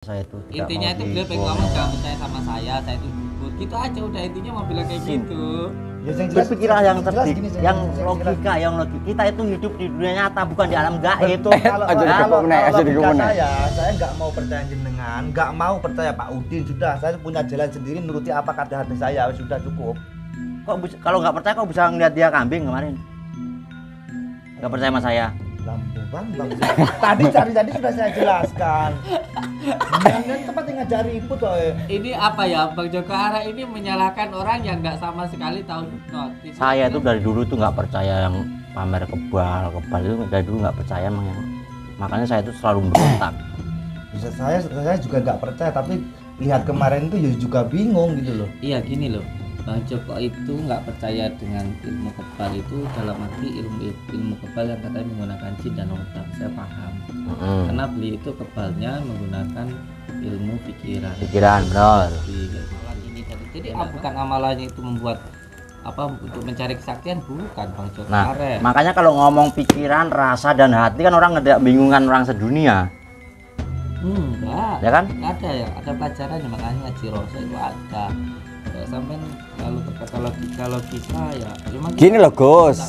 Saya itu intinya itu beliau pengen ngomong jangan percaya sama saya itu dukun gitu aja, udah intinya mau bilang kayak gitu. Ya, yang jelas, berpikirlah yang cerdik, gini, yang logika, yang logika. Kita itu hidup di dunia nyata, bukan di alam gaib. Betul. Kalau logika dikubur, saya nggak mau percaya jenengan, nggak mau percaya Pak Udin. Sudah, saya punya jalan sendiri, nuruti apa kata hati saya, sudah cukup. Kalau nggak percaya kok bisa ngeliat dia kambing kemarin? Nggak percaya sama saya? Lampu bang. Tadi sudah saya jelaskan. Jangan tempat yang ngajari ibu toh. Ini apa ya, Bang Joko Ara ini menyalahkan orang yang nggak sama sekali tahu hipnotis. Saya itu dari dulu tuh nggak percaya yang pamer kebal itu, dari dulu nggak percaya emang yang, makanya saya itu selalu berontak. Bisa saya juga nggak percaya, tapi lihat kemarin itu juga bingung gitu loh. Iya gini loh, Bang Joko itu nggak percaya dengan ilmu kebal itu dalam arti ilmu kebal yang katanya menggunakan jin dan otak. Saya paham. Karena beliau itu kebalnya menggunakan ilmu pikiran, benar. Jadi bukan amalannya itu membuat apa untuk mencari kesaktian, bukan Bang Joko. Nah, makanya kalau ngomong pikiran, rasa dan hati kan orang nggak bingungan orang sedunia. Enggak. Ya kan? Ada ya, ada pelajarannya, makanya ngaji rosa itu ada. Sampai kalau berkata logika ya memang gini loh Gus,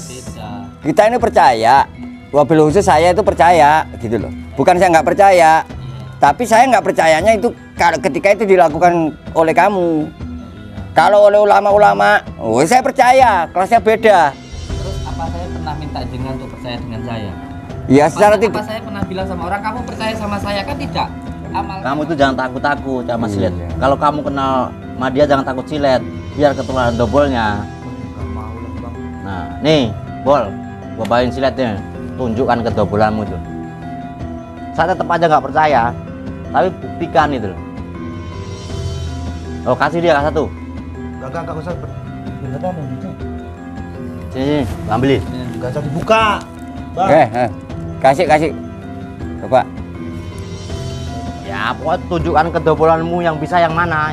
kita ini percaya, wabil khusus saya itu percaya gitu loh, bukan saya nggak percaya, tapi saya nggak percayanya itu ketika itu dilakukan oleh kamu. Kalau oleh ulama-ulama, saya percaya, kelasnya beda. Terus apa saya pernah minta jenengan untuk percaya dengan saya? Ya secara tidak. Apa saya pernah bilang sama orang kamu percaya sama saya? Kan tidak. Kamu itu jangan takut-takut sama silet. Kalau kamu kenal sama dia jangan takut silet, biar ketularan dobolnya. Nah, nih, Bol, gua bawain siletnya, tunjukkan kedobolanmu itu. Saya tetap aja nggak percaya, tapi buktikan itu. Oh, kasih dia satu. Enggak usah. Beneran gitu. Sini, ambilin. Enggak usah dibuka. Bang. Kasih. Coba. Ya, pokoknya tunjukkan kedobolanmu yang bisa yang mana,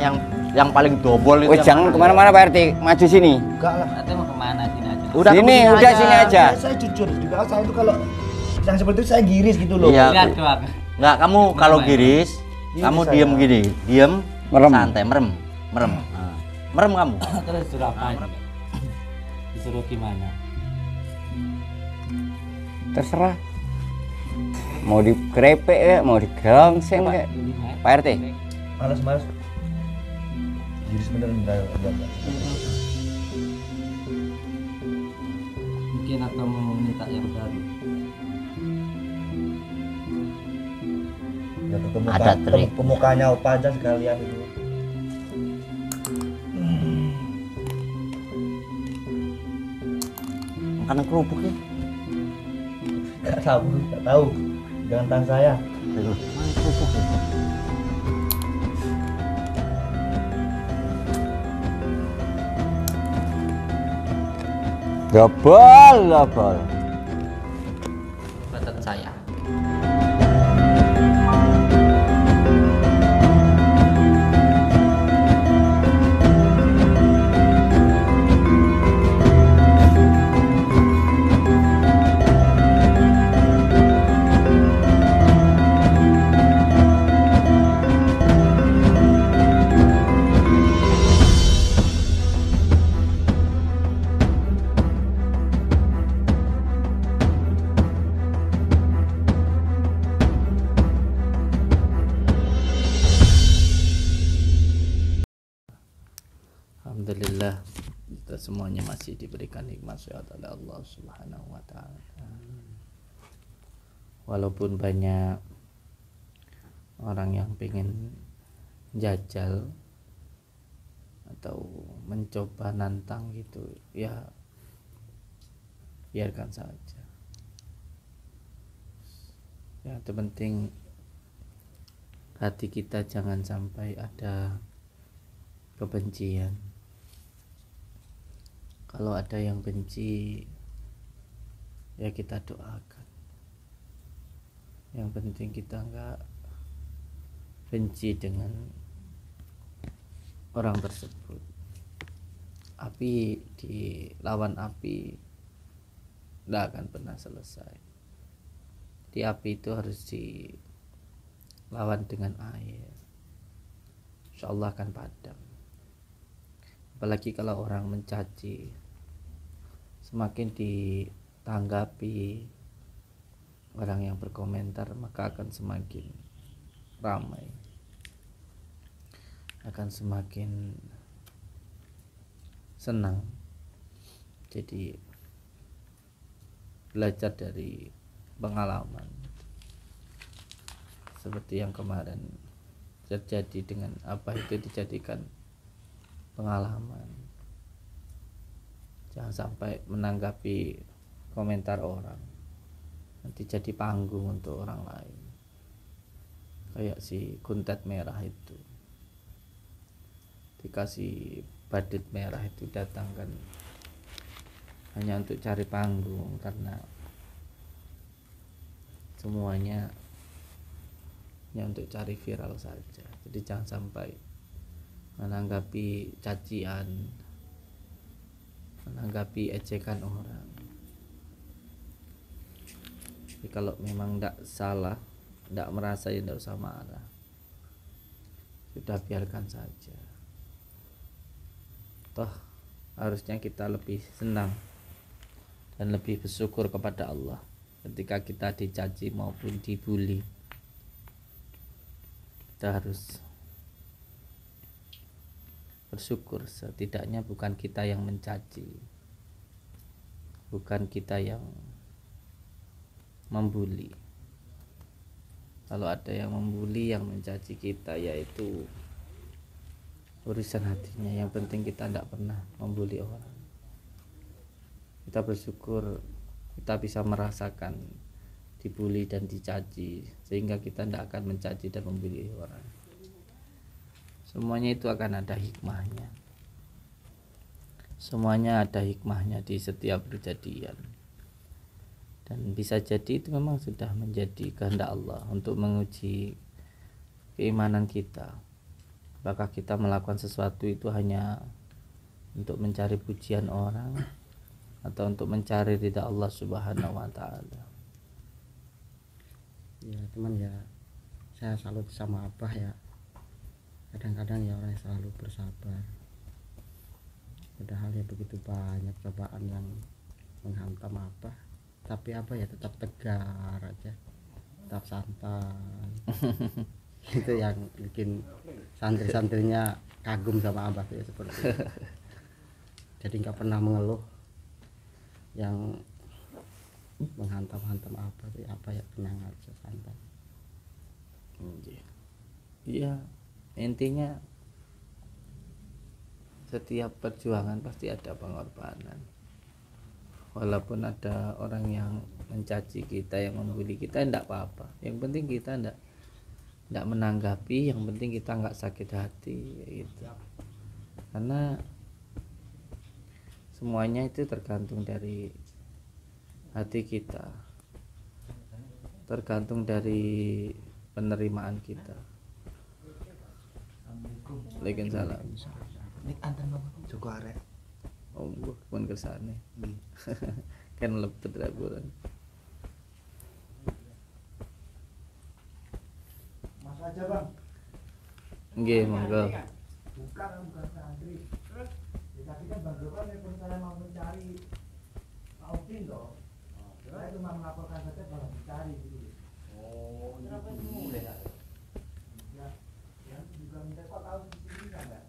yang paling dobol itu. Jangan kemana-mana Pak RT, maju sini. Enggak lah. Nanti mau kemana sini aja? Udah sini aja. Saya jujur juga, saya itu kalau yang seperti itu saya giris gitu loh. Iya. Lihat doang. Enggak, kamu kalau giris, kamu saya. diem gini, diem, Merem. santai, merem. Nah, merem kamu. Terus disuruh apa? Disuruh gimana? Terserah. Mau dikrepek ya, mau digerongseng kayak Pak RT. Males. Giris beneran enggak. Mungkin atau mau minta yang baru. Ya Ada trik. pemukanya opa aja sekalian itu. Makanan kerupuk ya. Enggak tahu. Jangan tanya saya. Mana kerupuk ya? Dobol. Badan saya. Alhamdulillah kita semuanya masih diberikan nikmat sehat oleh Allah Subhanahu wa taala. Walaupun banyak orang yang pengen jajal atau mencoba nantang gitu, ya biarkan saja. Ya, itu penting hati kita jangan sampai ada kebencian. Kalau ada yang benci, ya kita doakan. Yang penting kita nggak benci dengan orang tersebut. Api dilawan api tidak akan pernah selesai. Di api itu harus lawan dengan air, insya Allah akan padam. Apalagi kalau orang mencaci, semakin ditanggapi orang yang berkomentar, maka akan semakin ramai, akan semakin senang. Jadi belajar dari pengalaman seperti yang kemarin terjadi, dengan apa itu dijadikan pengalaman. Jangan sampai menanggapi komentar orang nanti jadi panggung untuk orang lain, kayak si kuntet merah itu dikasih badut merah itu, datangkan hanya untuk cari panggung, karena semuanya hanya untuk cari viral saja. Jadi jangan sampai menanggapi cacian, menanggapi ejekan orang. Jadi kalau memang tidak salah, tidak merasa, ya tidak usah marah, sudah biarkan saja. Toh harusnya kita lebih senang dan lebih bersyukur kepada Allah ketika kita dicaci maupun dibully. Kita harus bersyukur, setidaknya bukan kita yang mencaci, bukan kita yang membuli. Kalau ada yang membuli, yang mencaci kita, yaitu urusan hatinya. Yang penting kita tidak pernah membuli orang. Kita bersyukur kita bisa merasakan dibully dan dicaci, sehingga kita tidak akan mencaci dan membuli orang. Semuanya itu akan ada hikmahnya. Semuanya ada hikmahnya di setiap kejadian. Dan bisa jadi itu memang sudah menjadi kehendak Allah untuk menguji keimanan kita. Apakah kita melakukan sesuatu itu hanya untuk mencari pujian orang, atau untuk mencari ridha Allah Subhanahu wa Ta'ala. Ya teman, ya saya salut sama Abah ya. Kadang-kadang ya orang yang selalu bersabar, padahal ya begitu banyak cobaan yang menghantam Abah, tapi Abah ya tetap tegar aja, tetap santai. Itu yang bikin santri-santrinya kagum sama Abah ya, seperti itu. Jadi nggak pernah mengeluh yang menghantam-hantam apa sih, apa ya, tenang aja, santai. Iya, intinya setiap perjuangan pasti ada pengorbanan. Walaupun ada orang yang mencaci kita, yang membuli kita, tidak apa-apa. Yang penting kita tidak menanggapi, yang penting kita nggak sakit hati gitu. Karena semuanya itu tergantung dari hati kita, tergantung dari penerimaan kita. Waalaikumsalam. Ini antar bapak Joko arek. Oh, gua pun kesana. Kan lebet raguran. Mas aja bang. Nggih, monggo. Bukan santri. Terus tadi kan Bang Joko nelpon saya mau mencari Pak Udin toh. Saya cuma melaporkan saja kalau dicari gitu. Oh, kenapa itu mulai ya? Yang juga minta kok tahu di sini enggak?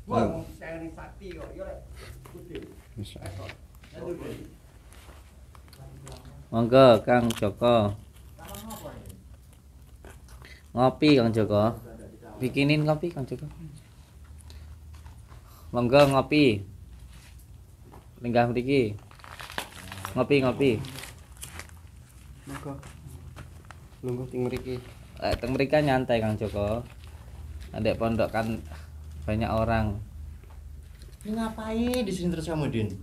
Wah, saya ini sakti kok. Yo lek. Udin. Monggo Kang Joko. Ngopi Kang Joko. Bikinin kopi Kang Joko. Monggo ngopi. Lenggah mriki. Ngopi. Monggo. Lungguh ting mriki. Teng mriki nyantai Kang Joko. Adek pondok kan banyak orang. Ini ngapain di sini terus kamu, Din?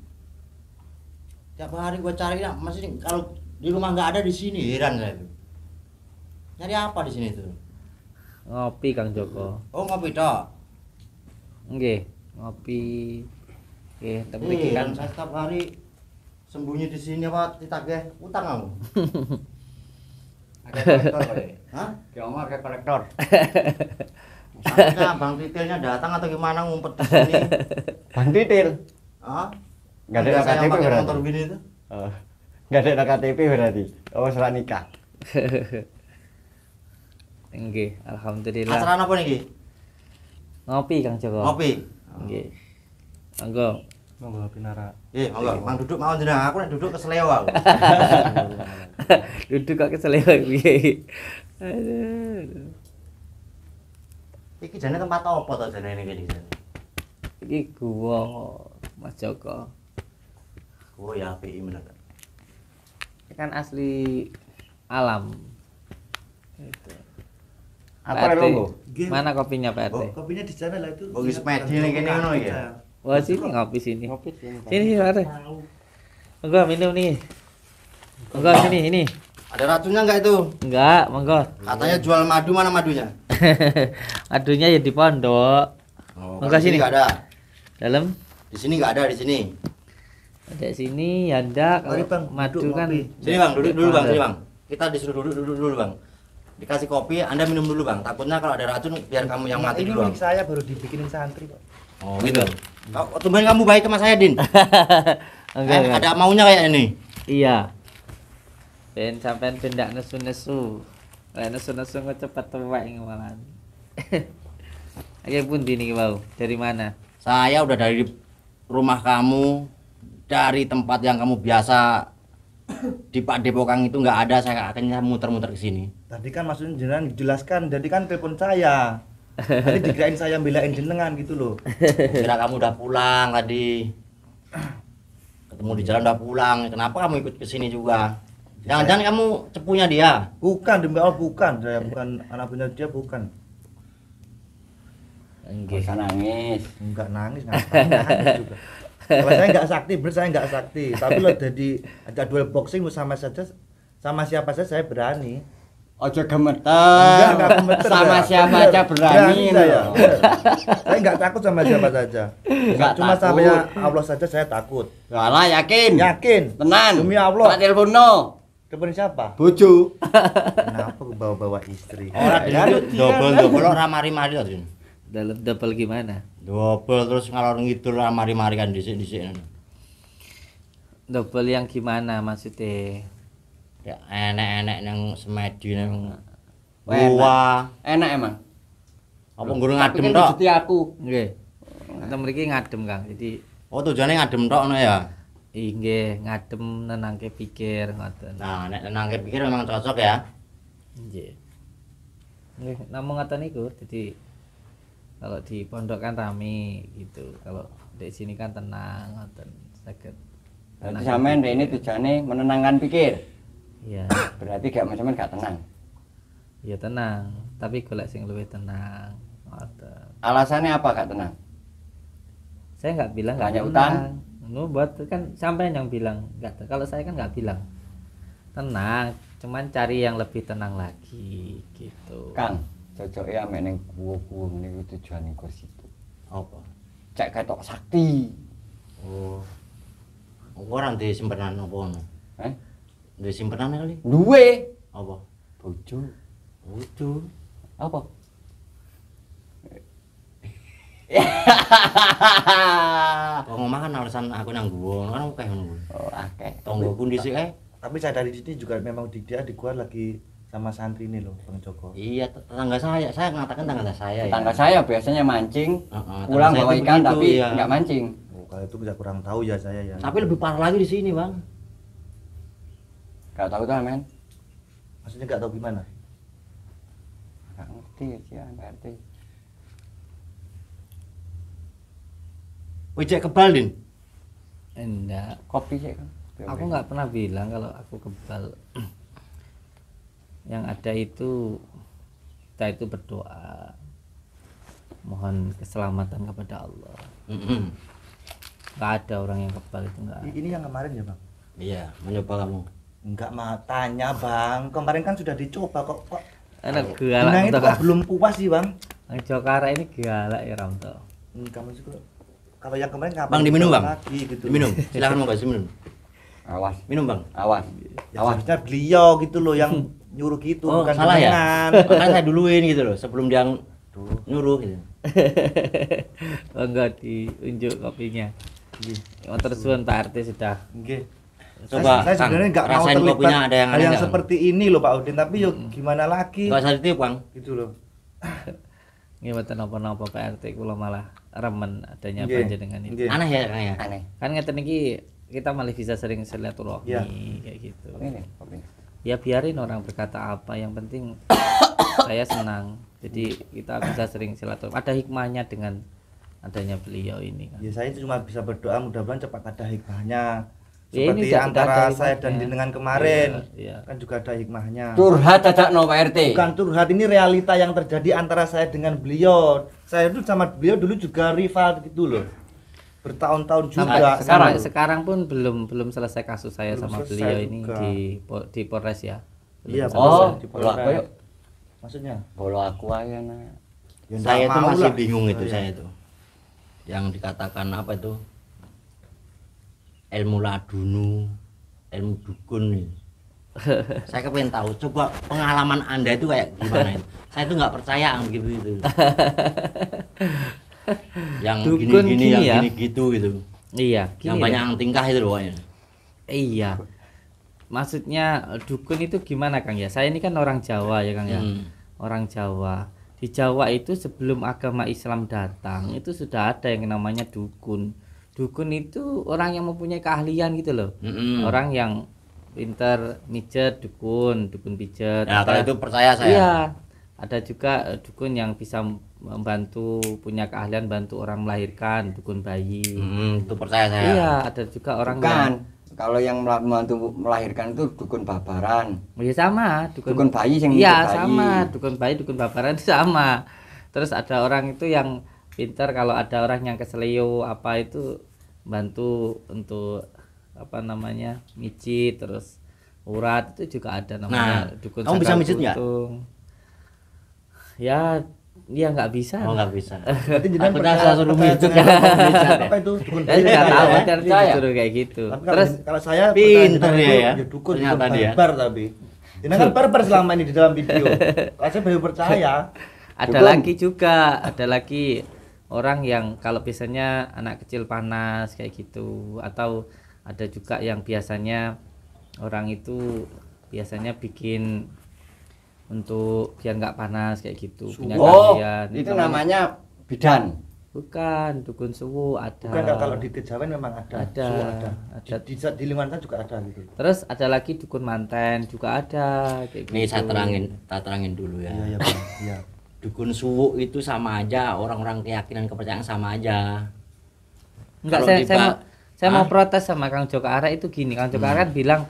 Tiap hari gua cari, nah, masih kalau di rumah nggak ada, di sini heran saya tuh. Nyari apa di sini tuh? Ngopi Kang Joko. Oh, ngopi tok. Nggih, ngopi. Nggih, teng mriki kan Saya setiap hari sembunyi di sini apa ditagih utang kamu? kolektor kali. Hah? Kayak Omar kayak kolektor. Maksudnya Bang Titilnya datang atau gimana ngumpet di sini? Bang Titil. Hah? Nggak ada Biasa yang KTP pakai berarti? motor gini itu. Oh, nggak ada KTP berarti. Oh, surat nikah. Nggih, alhamdulillah. Acara apa nih? Ki? Ngopi Kang Joko. Ngopi. Nggih. Monggo. Monggo pinara. Monggo, Mang duduk mau jenengan aku nek duduk keseleo aku. Duduk kok kesel piye. Aduh. Iki jane tempat apa to jane ini kene jane? Iki gua Mas Joko. Oh ya apik menak. Ini kan asli alam. Gitu. Apa Pak RT, longgo? Mana kopinya Pak RT? Oh, kopinya di sana lah itu. Oh, wis medi ning kene ngono ya. Wah sini ngopi sini. Ngopi sini. Sini Pak RT. Monggo minum nih. Monggo sini. Ada racunnya enggak itu? Enggak, monggo. Katanya jual madu, mana madunya? Adunya ya di pondok. Oh, Monggo di sini sini. enggak ada. Dalam Di sini enggak ada di sini. ada sini ya ndak. Mari, Bang, Madu duduk kan. ngopi. Sini Bang, duduk dulu Bang, sini Bang. Kita disuruh duduk dulu Bang. Dikasih kopi, Anda minum dulu Bang. Takutnya kalau ada racun biar kamu yang mati Ini dulu. milik saya baru dibikinin santri kok. Oh, gitu. Oh, tumben kamu baik sama saya, Din. Enggak. Ada maunya kayak ini. Iya. Ben sampean pendak nesu-nesu. Lah nesu-nesu kok cepet tuwek ngemalan. Ayo pundi niki wau? Dari mana? Saya udah dari rumah kamu, dari tempat yang kamu biasa di Pak Depokan itu nggak ada, saya akhirnya muter-muter ke sini. Tadi kan maksudnya jenengan jelaskan, jadi kan telepon saya. Tadi dikirain saya belain jenengan gitu loh. Kira kamu udah pulang tadi. Ketemu di jalan udah pulang. Kenapa kamu ikut ke sini juga? Jangan-jangan kamu cepunya dia. Bukan, demi Allah bukan. Saya bukan anak punya dia, bukan. Nggak Enggak. usah nangis. Enggak nangis, ngapain nangis juga. Kalau saya enggak sakti, bener saya enggak sakti. Tapi lo jadi ada duel boxing sama saja, sama siapa saja saya berani. Ojo gemeter. Enggak gemeter, Sama ya. siapa Bener, aja berani. saya. loh. Bener. Saya enggak takut sama siapa saja. Enggak Cuma takut. sampai Allah saja saya takut. Walah yakin. Yakin. Tenan. Demi Allah. Tak telepon no. Telepon siapa? Bojo. Kenapa ke bawa-bawa istri? Orang double orang mari-mari tadi. Dalam double gimana? Double terus ngalor ngidul mari-mari kan dhisik-dhisik. Double yang gimana maksudnya? Ya enek-enek nang semedi nang Enak. gua. Enak emang. Apa ngurung Tapi ngadem kan tok? rezeki aku. Nggih. Kita mriki ngadem Kang. Jadi Oh tujuannya ngadem tok ngono ya. nggih ngadem nenangke pikir ngoten. Nah, nek nangkep pikir memang cocok ya. Nggih. Nggih, namung ngoten niku. Jadi kalau di pondok kan rame gitu. Kalau di sini kan tenang ngoten. Saged. Berarti sampean ini tujuannya menenangkan pikir. Iya. Berarti gak sampean gak tenang. Ya tenang, tapi golek sing luwih tenang. Ngoten. Alasannya apa gak tenang? Saya nggak bilang nggak Banyak tenang. utang? Nu buat kan sampai yang bilang nggak. Kalau saya kan nggak bilang tenang, cuman cari yang lebih tenang lagi gitu. Kang, cocoknya ame ning gua-gua niku tujuane kok situ. Apa? Cek ketok sakti. Oh. Orang di simpenan apa ngono? Di simpenan kali. Duwe Apa? bojo. Bojo. Apa? Kok ngomong kan alasan aku nang gua, kan akeh ngono. Oh, akeh. Tonggoku dhisik ae. Tapi saya dari sini juga memang dia di gua lagi sama santri ini loh, Bang Joko. Iya, tetangga saya. Saya mengatakan tetangga saya ya. Tetangga saya biasanya mancing, Heeh, pulang tetangga bawa saya ikan begitu, tapi iya. nggak mancing. Oh, kalau itu bisa kurang tahu ya saya ya. Tapi lebih parah lagi di sini, Bang. Gak tahu tuh men. Maksudnya nggak tahu gimana? Gak ngerti ya, gak ngerti. Ojek kebal, Din. Enggak. Kopi sih kan. Aku nggak pernah bilang kalau aku kebal. Yang ada itu kita itu berdoa mohon keselamatan kepada Allah. Heeh. Nggak ada orang yang kebal itu nggak. Ini yang kemarin ya, Bang? Iya, mencoba kamu. Enggak mah tanya, Bang. Kemarin kan sudah dicoba kok. Enak Benang galak itu untuk kok belum puas sih, Bang. Ang Jokara ini galak ya Ramto. Kamu juga. Kalau yang kemarin kapan? Bang, diminum, Bang. Lagi, gitu. Diminum. Silakan mau kasih minum. Awas, Minum, Bang. awas. Ya, harusnya beliau gitu loh yang nyuruh gitu, Oh, bukan salah ya? jenengan. Makanya saya duluin gitu loh, sebelum dia nyuruh gitu. Oh, enggak diunjuk kopinya. Motor suwun Pak RT sudah. Nggih. Coba, saya Kang, sebenarnya nggak mau rasain terlibat kopinya ada yang hal aneh yang nggak? seperti ini loh Pak Udin, tapi yuk gimana lagi Enggak usah ditiup, Bang. gitu loh. Nggih mboten napa-napa Pak RT kula malah remen adanya Nggih, panjenengan itu. nggih. Aneh ya, Kang ya? Aneh. Kan ngeten iki kita malah bisa sering silaturahmi Iya. kayak gitu. Ini, kopi. Ya biarin orang berkata apa, yang penting saya senang. Jadi kita bisa sering silaturahmi. Ada hikmahnya dengan adanya beliau ini kan. Ya saya cuma bisa berdoa mudah-mudahan cepat ada hikmahnya. Ya, ini Seperti udah antara ada saya dan hikmahnya. jenengan kemarin. Iya. Kan juga ada hikmahnya. Curhat aja no Pak RT. Bukan curhat, ini realita yang terjadi antara saya dengan beliau. Saya itu sama beliau dulu juga rival gitu loh. Bertahun-tahun juga. Sekarang pun belum selesai kasus saya Belum sama selesai beliau ini juga. di Polres ya. Iya, Oh, di bola aku yuk. Maksudnya? Bola aku aja nah. Ya, Saya nggak itu mau masih lah. bingung itu Oh, iya. saya itu. Yang dikatakan apa itu? Ilmu ladunu, ilmu dukun nih. Saya kepengen tahu, coba pengalaman Anda itu kayak gimana itu? Saya tuh nggak percaya yang begitu. Yang Dukun gini-gini, gini yang ya? gini gitu gitu. Iya, Yang gini banyak loh. yang tingkah itu loh pokoknya. Iya. Maksudnya dukun itu gimana Kang ya? Saya ini kan orang Jawa ya Kang ya. Orang Jawa. Di Jawa itu sebelum agama Islam datang itu sudah ada yang namanya dukun. Dukun itu orang yang mempunyai keahlian gitu loh. Orang yang pinter mijet, dukun pijet. Ya kalau itu percaya saya. Iya. Ada juga dukun yang bisa membantu, punya keahlian bantu orang melahirkan, dukun bayi. Itu percaya saya. Iya, ada juga orang Bukan. yang Kalau yang membantu melahirkan itu dukun babaran. ya sama, Dukun bayi yang iya mijet bayi. sama, dukun bayi, dukun babaran itu sama. Terus ada orang itu yang pintar, kalau ada orang yang keseleo apa itu bantu untuk apa namanya mijit, terus urat itu juga ada namanya dukun. kamu bisa sakal mijit nggak? buntung. Ya, dia nggak bisa. Oh nggak bisa. Berarti jenengan Aku percaya- rasa suruh percaya mijit dengan ya. apa itu dukun Saya nggak tahu, ya? nanti Percaya. disuruh kayak gitu. Tapi Terus kalau saya Pinter percaya dia dengan ya. itu, dukun Ternyata dia. barbar tapi. Ini kan barbar selama ini di dalam video. Saya baru percaya. ada Dukun. lagi juga, ada lagi orang yang kalau biasanya anak kecil panas kayak gitu, atau ada juga yang biasanya orang itu biasanya bikin untuk biar nggak panas kayak gitu, punya Oh, keahlian. itu namanya bidan. Bukan dukun suwu, ada. Bukan kalau di kejawen memang ada. Ada, Semua ada. ada. Di lingkungan saya juga ada gitu. Terus ada lagi dukun manten juga ada kayak gitu. Nih saya terangin dulu ya. Iya, Bang. Iya. Dukun suwu itu sama aja, orang-orang keyakinan kepercayaan sama aja. Enggak, Kalau saya mau Hah? protes sama Kang Joko Ara itu gini. Kang Joko Ara kan bilang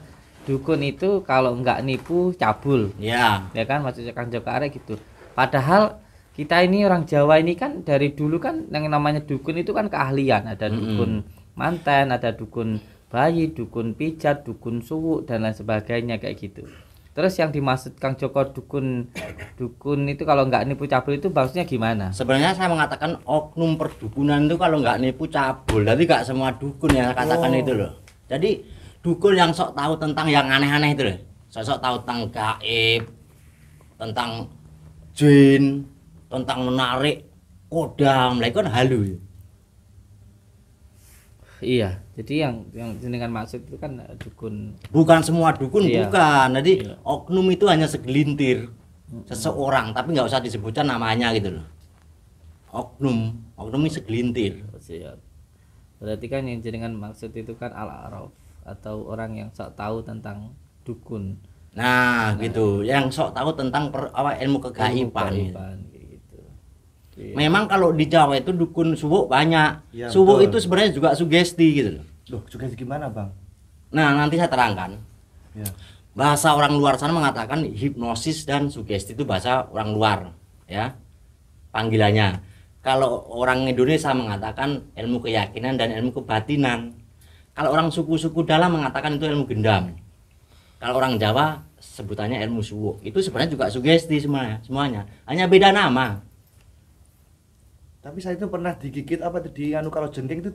dukun itu kalau enggak nipu cabul. Ya, Ya kan maksudnya Kang Joko Ara gitu. Padahal kita ini orang Jawa ini kan dari dulu kan yang namanya dukun itu kan keahlian. Ada dukun manten, ada dukun bayi, dukun pijat, dukun suwu dan lain sebagainya kayak gitu. Terus yang dimaksud Kang Joko dukun itu kalau enggak nipu cabul itu maksudnya gimana? sebenarnya saya mengatakan oknum perdukunan itu kalau nggak nipu cabul, tapi nggak semua dukun yang saya katakan itu loh. Jadi dukun yang sok tahu tentang yang aneh-aneh itu loh, sok tahu tentang gaib, tentang jin, tentang menarik kodam, lah itu kan halu. Iya, jadi yang dengan maksud itu kan dukun. Bukan semua dukun, Iya. bukan. Jadi Iya. oknum itu hanya segelintir seseorang, tapi nggak usah disebutkan namanya gitu loh. Oknum itu segelintir. Siap. Berarti kan yang jenengan maksud itu kan al-araf atau orang yang sok tahu tentang dukun. Nah, gitu. Yang sok tahu tentang ilmu kegaiban. Kegaiban, kayak gitu. Iya. Memang kalau di Jawa itu dukun suwuk banyak. Iya, Suwuk betul. itu sebenarnya juga sugesti gitu loh. Loh, juga gimana, Bang? Nah, nanti saya terangkan. Ya. Bahasa orang luar sana mengatakan hipnosis dan sugesti itu bahasa orang luar, ya. Panggilannya. Kalau orang Indonesia mengatakan ilmu keyakinan dan ilmu kebatinan. Kalau orang suku-suku dalam mengatakan itu ilmu gendam. Kalau orang Jawa sebutannya ilmu suwuk. Itu sebenarnya juga sugesti semuanya. Hanya beda nama. Tapi saya itu pernah digigit apa itu di anu kalau jengking itu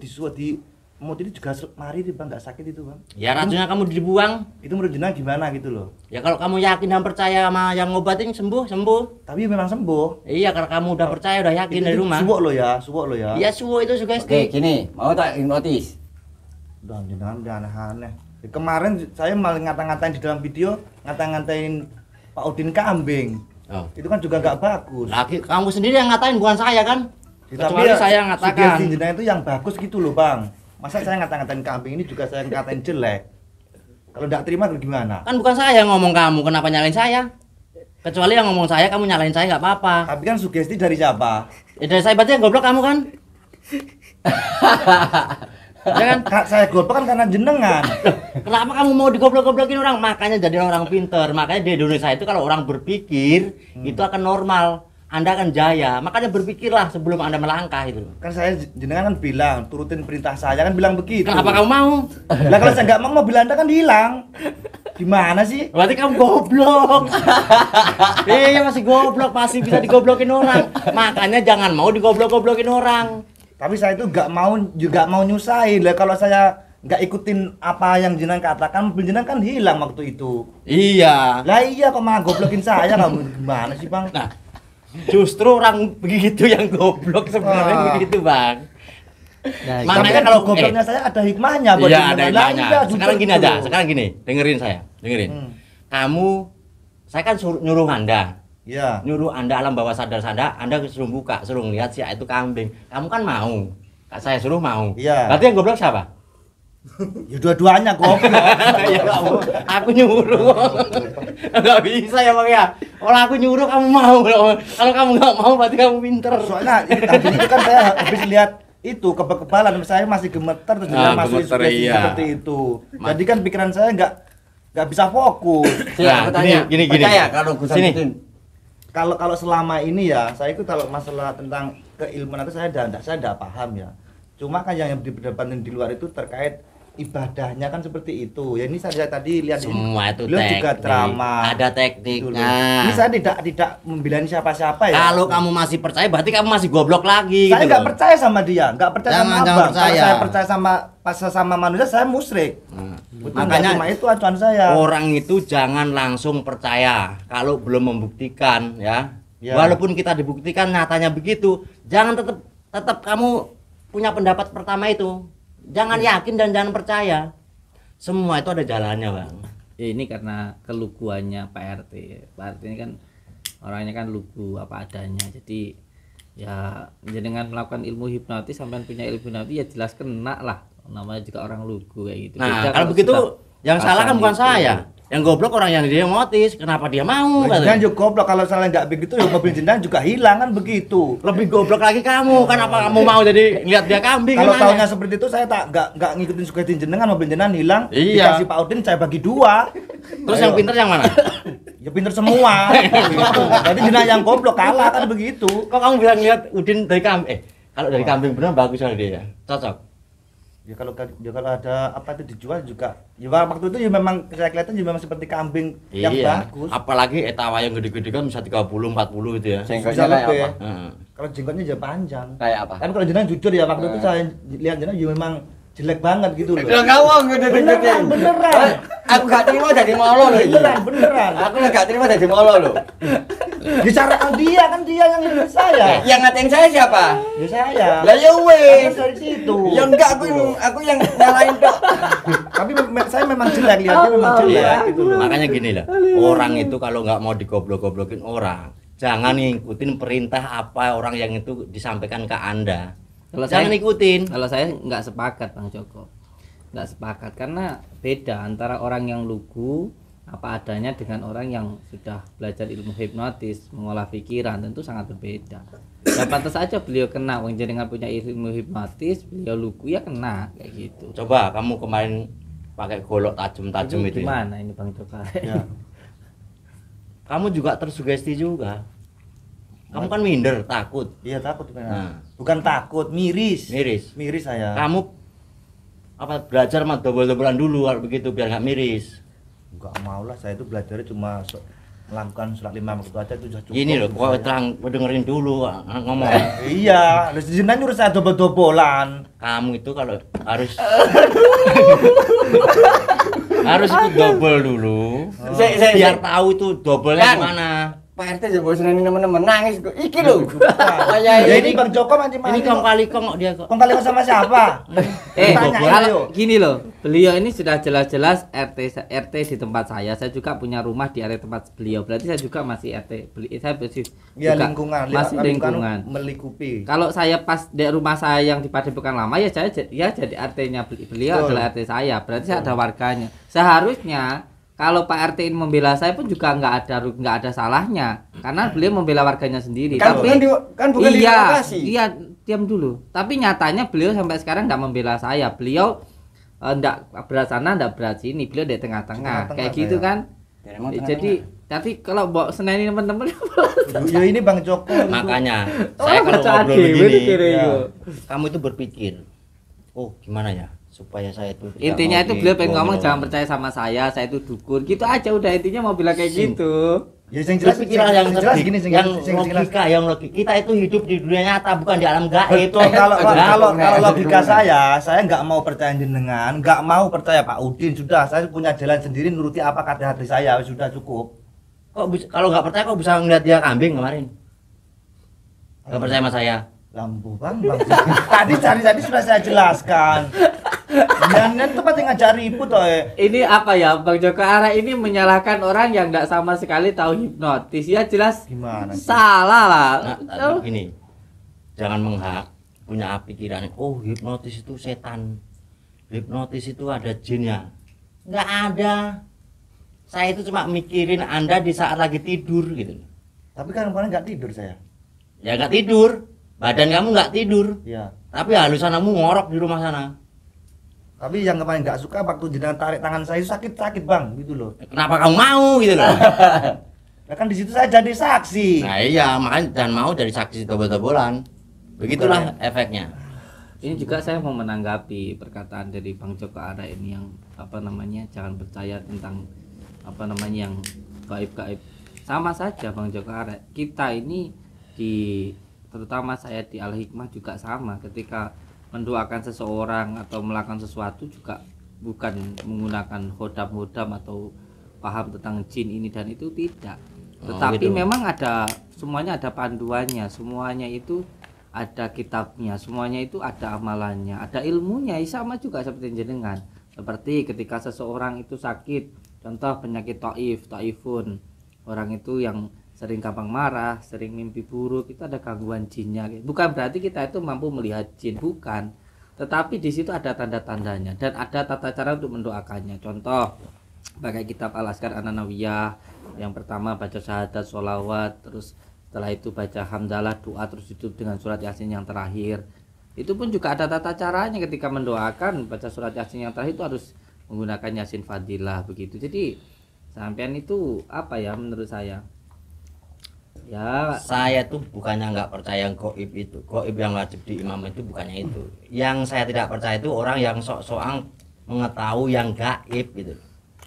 semut ini juga mari nih bang, nggak sakit itu bang. Ya racunnya kamu dibuang. Itu menurut jenengan gimana gitu loh. Ya kalau kamu yakin dan percaya sama yang ngobatin sembuh. Tapi memang sembuh. Iya karena kamu udah percaya, udah yakin dari rumah. Suwok lo ya, suwok lo ya. Iya suwo itu Oke, sugesti. gini, mau tak hipnotis? Udah jenengan udah aneh-aneh. Kemarin saya malah ngata-ngatain di dalam video, ngata-ngatain Pak Udin kambing. Oh. Itu kan juga nggak bagus. Lagi kamu sendiri yang ngatain bukan saya kan? Tapi Kecuali ya, saya yang ngatakan. sugesti jenengan itu yang bagus gitu loh bang. Masa saya ngata-ngatain kambing ini juga saya ngatain jelek. Kalau nggak terima gimana? Kan bukan saya yang ngomong kamu, kenapa nyalain saya? Kecuali yang ngomong saya, kamu nyalain saya nggak apa-apa. Tapi kan sugesti dari siapa? Ya dari saya berarti yang goblok kamu kan? Jangan. Saya goblok kan karena jenengan. Kenapa kamu mau digoblok-goblokin orang? Makanya jadi orang pinter. Makanya di Indonesia itu kalau orang berpikir itu akan normal. Anda akan jaya. Makanya berpikirlah sebelum Anda melangkah itu. Kan saya jenengan kan bilang turutin perintah saya kan bilang begitu. Kenapa kamu mau? Lah kalau saya nggak mau mobil Anda kan hilang. Gimana sih? Berarti kamu goblok. Iya masih goblok, masih bisa digoblokin orang. Makanya jangan mau digoblok-goblokin orang. Tapi saya itu nggak mau juga mau nyusahin. Lah kalau saya nggak ikutin apa yang jenengan katakan, mobil jenengan kan hilang waktu itu. Iya. Lah iya kok malah goblokin saya kamu gimana sih bang? Nah, justru orang begitu yang goblok sebenarnya Wah. begitu bang. Nah, Makanya Tapi kan kalau- gobloknya saya ada hikmahnya buat Iya jenengan. ada Lah hikmahnya. iya, Sekarang justru gini itu. aja, sekarang gini, dengerin saya, dengerin. Kamu, saya kan nyuruh Anda, Iya. nyuruh Anda alam bawah sadar Anda suruh buka, suruh lihat sih itu kambing. Kamu kan mau, saya suruh mau. Iya. Berarti yang goblok siapa? Ya dua-duanya goblok. Ya kamu, aku nyuruh. Nggak bisa ya bang ya. Kalau aku nyuruh kamu mau, kalau kamu nggak mau berarti kamu pinter. Soalnya tadi itu kan saya habis lihat itu kebal-kebalan saya masih gemeter terus Ah, jenengan masuk gemeter, sugesti iya. seperti itu. Jadi kan pikiran saya nggak bisa fokus. Nah, Aku tanya, gini. percaya kalau Gus Sini. Samsudin? Kalau selama ini ya saya itu kalau masalah tentang keilmuan itu saya enggak paham ya. Cuma kan yang diperdebatkan di luar itu terkait ibadahnya kan seperti itu. Ya ini saya tadi lihat Semua itu beliau juga teknik. ceramah. Ada Gitu tekniknya. loh. Ini saya tidak membela siapa-siapa ya. Kalau kamu masih percaya berarti kamu masih goblok lagi Saya gitu nggak loh. percaya sama dia, nggak percaya Jangan- sama jangan abang. Kalau percaya. saya percaya sama manusia, saya musyrik. Nah, Makanya makanya itu acuan saya. orang itu jangan langsung percaya kalau belum membuktikan ya. Ya. Walaupun kita dibuktikan nyatanya begitu, jangan tetap kamu punya pendapat pertama itu. Jangan yakin dan jangan percaya. Semua itu ada jalannya, Bang. Ya, ini karena keluguannya Pak RT. Pak RT ini kan orangnya kan lugu apa adanya. Jadi ya dengan melakukan ilmu hipnotis sampai punya ilmu hipnotis ya jelas kena lah. Namanya juga orang lugu kayak gitu. Nah, Beda kalau begitu sudah yang salah kan pasang bukan itu. saya. Yang goblok orang yang dia motis. Kenapa dia mau? Jangan katanya. juga goblok kalau salah nggak begitu ya mobil jenengan juga hilang kan begitu. Lebih goblok lagi kamu. Kan apa kamu mau jadi lihat dia kambing? Kalau gimana? tahunya seperti itu saya nggak ngikutin sugesti jenengan, mobil jenengan hilang, Iya. dikasih Pak Udin saya bagi dua. Terus yang pinter yang mana? Ya pinter semua. Gitu. Jadi jenengan yang goblok kalah kan begitu. Kok kamu bilang lihat Udin dari kambing? Kalau dari kambing benar bagus kali dia. Cocok. Ya kalau ada apa itu dijual juga. Ya waktu itu ya memang saya kelihatan ya memang seperti kambing yang bagus. Apalagi etawa yang gede-gede kan bisa 30 40 gitu ya. Jenggotnya Bisa kayak lebih. apa? Heeh. Kalau jenggotnya ya panjang. Kayak apa? Kan kalau jenengan jujur ya waktu itu saya lihat jenengan ya memang jelek banget gitu loh. Lah kamu gede-gede. Beneran. Aku gak terima jadi molo loh ini. Beneran. Aku gak terima jadi molo loh. Disarankan dia kan dia yang ngikutin saya. Yang ngatain saya siapa? Ya saya. Lah ya wes. Kan dari situ. Ya enggak aku yang nyalain tok. Tapi saya memang jelek lihatnya memang jelek gitu loh. Makanya gini lah. Orang itu kalau nggak mau digoblok-goblokin orang, jangan ngikutin perintah apa orang yang itu disampaikan ke Anda. Kalau Jangan saya- ikutin. Kalau saya nggak sepakat Bang Joko, nggak sepakat karena beda antara orang yang lugu apa adanya dengan orang yang sudah belajar ilmu hipnotis, mengolah pikiran, tentu sangat berbeda. Ya pantas saja beliau kena, wong jenengan punya ilmu hipnotis, beliau lugu ya kena kayak gitu. Coba kamu kemarin pakai golok tajam-tajam itu. Ya. Gimana ini Bang Joko? Ya. Kamu juga tersugesti juga. Kamu kan minder, takut. Iya takut Nah. memang. Bukan takut, miris. Miris. Miris saya. Kamu apa belajar mah dobel-dobelan dulu kalau begitu biar nggak miris. Enggak mau lah, saya itu belajarnya cuma melakukan sholat 5 waktu aja itu sudah cukup. Ini loh, kau terang dengerin dulu ngomong. Iya, terus jenengan nyuruh saya dobel-dobolan. Kamu itu kalau harus harus ikut double dulu. Biar tahu itu double-nya Kan? gimana. Pak RT jebol seneni teman-teman nangis kok. Iki lho. Ya ini Bang Joko macam Ini kong kali kong dia kok. Kong kali sama siapa? Tanya kalau ayo. gini loh, beliau ini sudah jelas-jelas RT di tempat saya juga punya rumah di area tempat beliau. Berarti saya juga masih saya masih Ya juga lingkungan, masih lingkungan. melikupi. Kalau saya pas di rumah saya yang di Padepokan Lama ya saya jadi RT-nya beliau Betul. adalah RT saya. Berarti saya ada warganya. Seharusnya kalau Pak RT ini membela saya pun juga nggak ada salahnya karena beliau membela warganya sendiri. Kan Tapi bukan di iya, lokasi. iya, diam dulu. Tapi nyatanya beliau sampai sekarang nggak membela saya. Beliau nggak berat sana, nggak berat sini. Beliau di tengah-tengah. Tengah-tengah Kayak gitu saya. kan. Ya, emang Jadi tapi kalau bawa seneni teman-teman Ya ini Bang Joko. Makanya Oh, saya kalau baca ngobrol adewe begini, kira ya. itu. kamu itu berpikir, oh gimana ya supaya saya itu tidak Intinya mau itu beliau pengen ngomong dibohong. jangan percaya sama saya itu dukun. Gitu aja udah intinya mau bilang kayak gitu. Ya yang jelas Berpikiran yang jelas cerdik, gini yang jelas. logika, yang logika. Kita itu hidup di dunia nyata bukan di alam gaib. Betul, kalau Nah, logika saya nggak mau percaya jenengan, nggak mau percaya Pak Udin, sudah saya punya jalan sendiri nuruti apa kata hati saya, sudah cukup. kalau nggak percaya kok bisa ngeliat dia kambing kemarin? Nggak percaya sama saya? Lampu Bang. Tadi sudah saya jelaskan. Jangan tempat yang ngajak ribut toh. Ini apa ya Bang Joko Ara ini menyalahkan orang yang nggak sama sekali tahu hipnotis ya jelas Gimana sih? salah lah. Nah, gini, jangan menghak punya pikiran. Oh hipnotis itu setan, hipnotis itu ada jinnya. Nggak ada. Saya itu cuma mikirin Anda di saat lagi tidur gitu. Tapi kan kemarin nggak tidur saya. Ya nggak tidur, badan kamu nggak tidur, Iya. tapi halusan kamu ngorok di rumah sana. Tapi yang kemarin nggak suka waktu jenengan tarik tangan saya itu sakit Bang, gitu loh. Kenapa kamu mau gitu loh? Nah kan di situ saya jadi saksi. Nah iya, makanya jangan mau dari saksi dobel-dobelan. Begitulah efeknya. Ini juga saya mau menanggapi perkataan dari Bang Joko Ara ini yang apa namanya jangan percaya tentang apa namanya yang gaib-gaib. Sama saja Bang Joko Ara. Kita ini terutama saya di Al Hikmah juga sama ketika mendoakan seseorang atau melakukan sesuatu juga bukan menggunakan hodam-hodam atau paham tentang jin ini dan itu tidak. Tetapi gitu. memang semuanya ada panduannya, semuanya itu ada kitabnya, semuanya itu ada amalannya, ada ilmunya. Sama juga seperti jenengan. Seperti ketika seseorang itu sakit, contoh penyakit taifun, orang itu yang sering gampang marah, sering mimpi buruk, itu ada gangguan jinnya. Bukan berarti kita itu mampu melihat jin, bukan. Tetapi di situ ada tanda-tandanya dan ada tata cara untuk mendoakannya. Contoh, pakai kitab Al-Azkar An-Nawawiyah, yang pertama baca syahadat, sholawat, terus setelah itu baca hamdalah, doa, terus ditutup dengan surat yasin yang terakhir. Itu pun juga ada tata caranya ketika mendoakan, baca surat yasin yang terakhir itu harus menggunakan yasin fadilah begitu. Jadi sampean itu apa ya menurut saya? Ya, Saya tuh bukannya nggak percaya gaib itu, gaib yang wajib di imam itu bukannya itu. Yang saya tidak percaya itu orang yang sok-sokan mengetahui yang gaib gitu.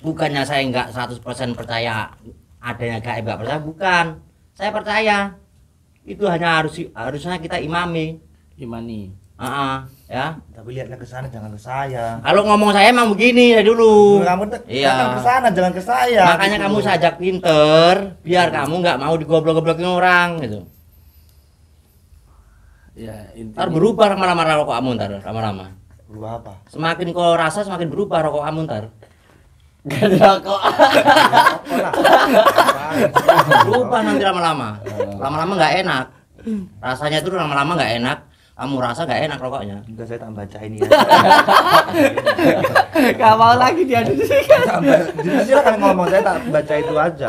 Bukannya saya nggak 100% percaya adanya gaib, nggak percaya, bukan. Saya percaya itu hanya harusnya kita imami. gimana? Ya. Tapi lihatnya ke sana jangan ke saya. Kalau ngomong saya emang begini dari dulu. Kamu Iya. jangan ke sana, jangan ke saya. Makanya gitu kamu loh. sajak pinter, biar kamu nggak mau digoblok-goblokin orang gitu. Ya, Ntar berubah lama-lama rokok kamu ntar, lama-lama. Berubah apa? Semakin kau rasa semakin berubah rokok kamu ntar. Berubah nanti lama-lama. Lama-lama nggak enak. Rasanya tuh lama-lama nggak enak. Kamu rasa nggak enak rokoknya. Enggak, saya tak baca ini ya. Gak mau lagi dia di sini. Jadi silakan ngomong, saya tak baca itu aja.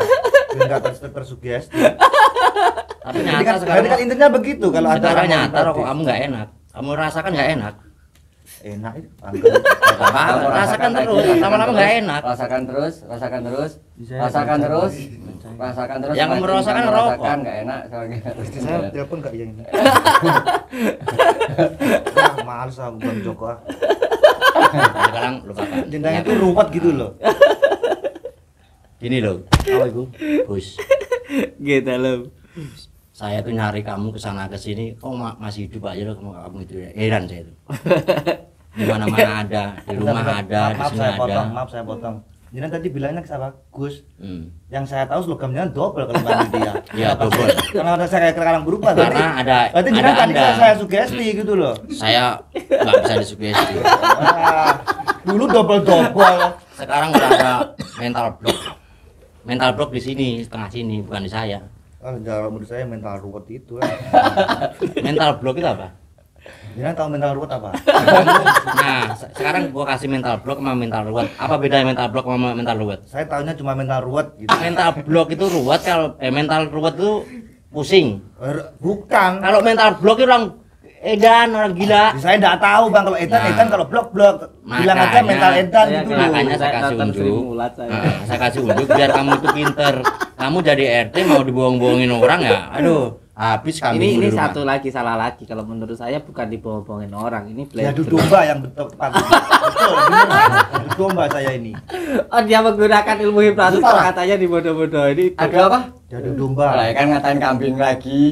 Biar nggak tersugesti. Tapi Jadi nyata kan, sekarang, jadi kan intinya begitu kalau ada sekarang orang nyata hipnotis. rokok kamu nggak enak. Kamu rasakan nggak enak. Enak itu. Nggak apa-apa, rasakan terus. Lama-lama nggak enak. Rasakan terus, rasakan terus, Bisa, rasakan bisa. terus, rasakan terus. Yang kamu rasakan Kamu rokok. rasakan nggak enak soalnya. Istri saya telepon nggak ya ini? Ah, males aku Bang Joko. Sekarang lupakan. Jendelanya itu ruwet gitu loh. Gini loh. Apa itu? Gus, Gitu loh. saya tuh nyari kamu ke sana ke sini, kok masih hidup aja loh kamu itu ya. Heran saya itu. Di mana-mana ada, di rumah ada, di Maaf sini saya ada. potong, maaf saya potong. Jangan tadi bilangnya ke siapa? Gus. Hmm. Yang saya tahu slogannya double kalau manggil dia. Iya, double. Karena ada saya kayak sekarang berubah. Karena ada Berarti jangan tadi Anda. saya sugesti gitu loh. Saya nggak bisa disugesti. Ah, dulu double. Sekarang udah ada mental block. Mental block di sini, setengah sini, bukan di saya. Kalau menurut saya mental ruwet itu. Mental block itu apa? Jangan tahu mental ruwet apa? Nah, sekarang gua kasih mental block sama mental ruwet. Apa bedanya mental block sama mental ruwet? Saya tahunya cuma mental ruwet gitu. Mental block itu ruwet, kalau mental ruwet itu pusing. Bukan. Kalau mental block itu orang edan, orang gila. Saya enggak tahu Bang kalau edan, Nah. edan kalau blok. Bilang aja Makanya- mental edan Saya gitu kayak- loh. Makanya saya kasih nonton Sri unjuk. Mulat saya. Saya kasih unjuk biar kamu itu pinter. Kamu jadi RT mau dibohong-bohongin orang ya. Aduh, habis kami Ini di rumah. satu lagi salah lagi kalau menurut saya bukan dibohong-bohongin orang, ini Diadu belajar. domba yang tepat. Betul, benar. Diadu domba saya ini. Oh, dia menggunakan ilmu hipnotis Salah. katanya dibodoh-bodoh ini. Ada apa? Diadu Lah domba. kan ngatain kambing lagi.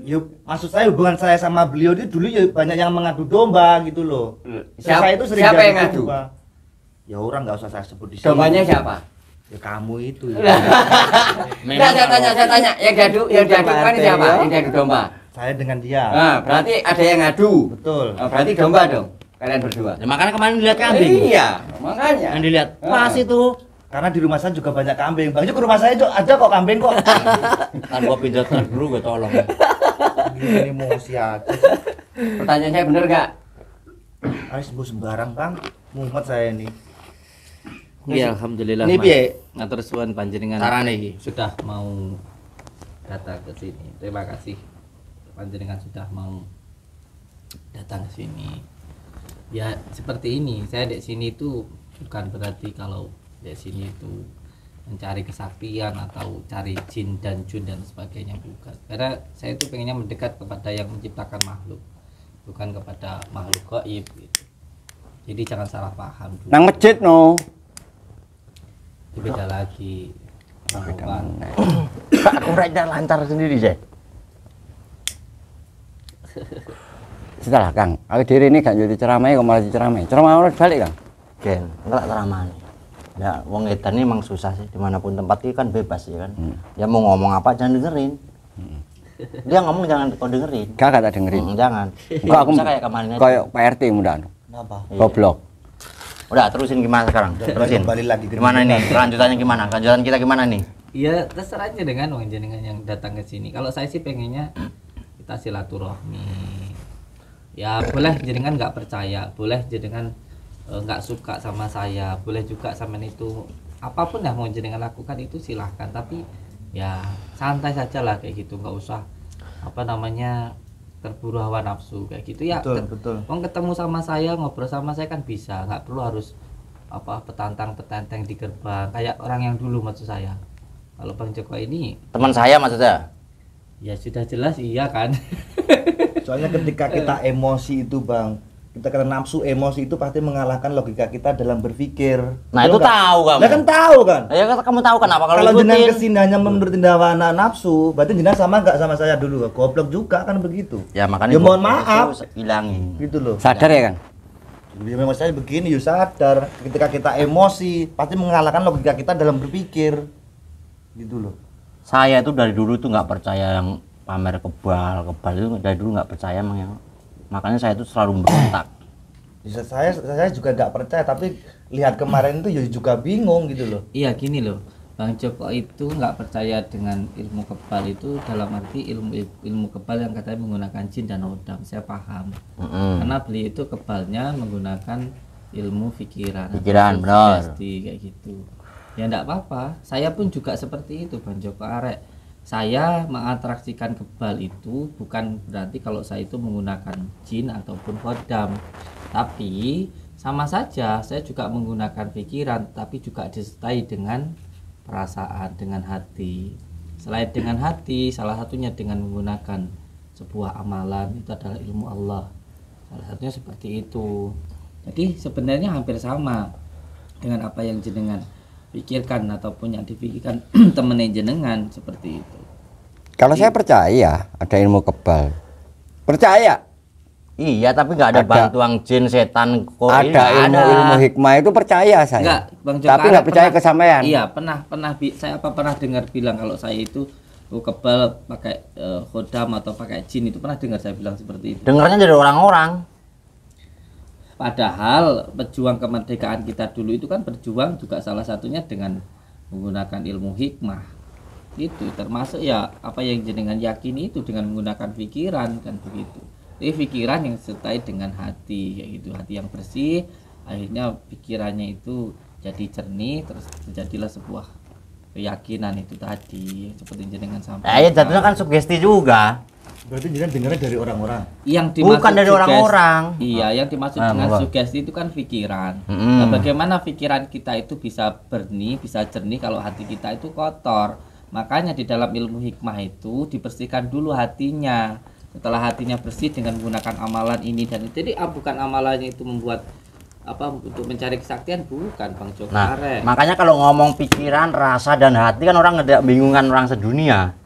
Yuk, maksud saya hubungan saya sama beliau itu dulu ya banyak yang mengadu domba gitu loh. Saya itu sering Siapa diadu yang ngadu? domba. Ya orang nggak usah saya sebut di sini. Dombanya siapa? Ya kamu itu. Nah, saya tanya, yang diadu kan siapa? Yang diadu domba. Saya dengan dia. Nah, berarti ada yang ngadu. Betul. Nah, berarti domba dong. Kalian berdua. Ya, makanya kemarin dilihat kambing. Iya, makanya. Yang dilihat pas itu. Karena di rumah saya juga banyak kambing. Bang, ke rumah saya itu ada kok kambing kok. Kan gua pinjat dulu gue tolong. Ini emosi aja. Pertanyaan saya bener nggak? Harus sembuh sembarang Bang. Mumet saya ini. Ya alhamdulillah. Ini Mas. piye? Ngatur suwun panjenengan Carane iki. sudah mau datang ke sini. Terima kasih panjenengan sudah mau datang ke sini. Ya seperti ini, saya di sini itu bukan berarti kalau di sini itu mencari kesaktian atau cari jin dan jun dan sebagainya, bukan. Karena saya itu pengennya mendekat kepada yang menciptakan makhluk, bukan kepada makhluk gaib gitu. Jadi jangan salah paham dulu. Nang masjid no. Itu beda lagi. Bang. Aku rada lancar sendiri sih. Setelah Kang, aku diri ini gak jadi ceramah kok malah diceramai. Ceramah orang balik Kang. Gen, enggak ceramah nih. Ya, wong edan ini emang susah sih, dimanapun tempat ini kan bebas ya kan. Dia mau ngomong apa jangan dengerin. Dia ngomong jangan kau dengerin. Gak tak dengerin. Jangan. Enggak aku Bisa kayak kemarin aja. kayak Pak RT mudah. Kenapa? Goblok. Udah terusin gimana sekarang? Terusin. Kembali lagi ke Gimana dunia. nih? Kelanjutannya gimana? Kelanjutan kita gimana nih? Ya terserah aja dengan wong jenengan yang datang ke sini. Kalau saya sih pengennya kita silaturahmi. Ya boleh jenengan nggak percaya, boleh jenengan nggak suka sama saya, boleh juga sama itu. Apapun yang mau jenengan lakukan itu silahkan. Tapi ya santai saja lah kayak gitu, nggak usah apa namanya terburu hawa nafsu kayak gitu ya. Betul. Wong ketemu sama saya, ngobrol sama saya kan bisa, nggak perlu harus apa petantang di gerbang kayak orang yang dulu maksud saya. Kalau Bang Joko ini Teman saya maksudnya. ya sudah jelas iya kan. Soalnya ketika kita emosi itu Bang, kita kena nafsu emosi itu pasti mengalahkan logika kita dalam berpikir. Nah, Betul itu nggak? tahu kamu. Lah kan tahu kan. Ya kamu tahu kenapa kalau Kalau jenengan ikutin? kesini hanya menurutin hawa nafsu, berarti jenengan sama nggak sama saya dulu? Goblok juga kan begitu. Ya makanya Ya, mohon maaf. itu hilangin. Gitu loh. Sadar ya Kang? Ya memang saya begini, you sadar. Ketika kita emosi, pasti mengalahkan logika kita dalam berpikir. Gitu loh. Saya itu dari dulu tuh nggak percaya yang pamer kebal itu dari dulu nggak percaya emang ya. Makanya saya itu selalu berontak. Bisa saya juga nggak percaya, tapi lihat kemarin itu ya juga bingung gitu loh. Iya gini loh, Bang Joko itu nggak percaya dengan ilmu kebal itu dalam arti ilmu kebal yang katanya menggunakan jin dan hodam. Saya paham. Karena beliau itu kebalnya menggunakan ilmu pikiran, Pikiran, atau benar. sugesti, kayak gitu. Ya enggak apa-apa. Saya pun juga seperti itu, Bang Joko Arek. Saya mengatraksikan kebal itu bukan berarti kalau saya itu menggunakan jin ataupun hodam. Tapi sama saja saya juga menggunakan pikiran, tapi juga disertai dengan perasaan, dengan hati. Selain dengan hati, salah satunya dengan menggunakan sebuah amalan, itu adalah ilmu Allah. Salah satunya seperti itu. Jadi sebenarnya hampir sama dengan apa yang jenengan pikirkan ataupun yang dipikirkan temen jenengan seperti itu. Kalau saya percaya ada ilmu kebal, percaya Iya, tapi nggak ada Ada. bantuan jin, setan, kok ada ilmu hikmah itu percaya saya. Enggak, Bang Joko Tapi nggak percaya ke sampean. Iya, saya pernah dengar bilang kalau saya itu kebal pakai khodam atau pakai jin, itu pernah dengar saya bilang seperti itu. Dengarnya dari orang-orang. Padahal pejuang kemerdekaan kita dulu itu kan berjuang juga salah satunya dengan menggunakan ilmu hikmah. Itu termasuk ya apa yang jenengan yakini itu dengan menggunakan pikiran kan begitu. Jadi pikiran yang sertai dengan hati kayak gitu, hati yang bersih, akhirnya pikirannya itu jadi jernih, terus terjadilah sebuah keyakinan itu tadi seperti jenengan sampaikan. Ya jatuhnya kan sugesti juga. Berarti jenengan dengarnya dari orang-orang. Yang dimaksud Bukan dari orang-orang. Iya, yang dimaksud Ah, dengan monggo. sugesti itu kan pikiran. Mm-mm. Nah, bagaimana pikiran kita itu bisa bersih, bisa jernih kalau hati kita itu kotor. Makanya di dalam ilmu hikmah itu dibersihkan dulu hatinya. Setelah hatinya bersih dengan menggunakan amalan ini dan itu, jadi bukan amalannya itu membuat apa untuk mencari kesaktian, bukan Bang Joko. Nah, Arek. makanya kalau ngomong pikiran, rasa dan hati kan orang nggak bingungan orang sedunia,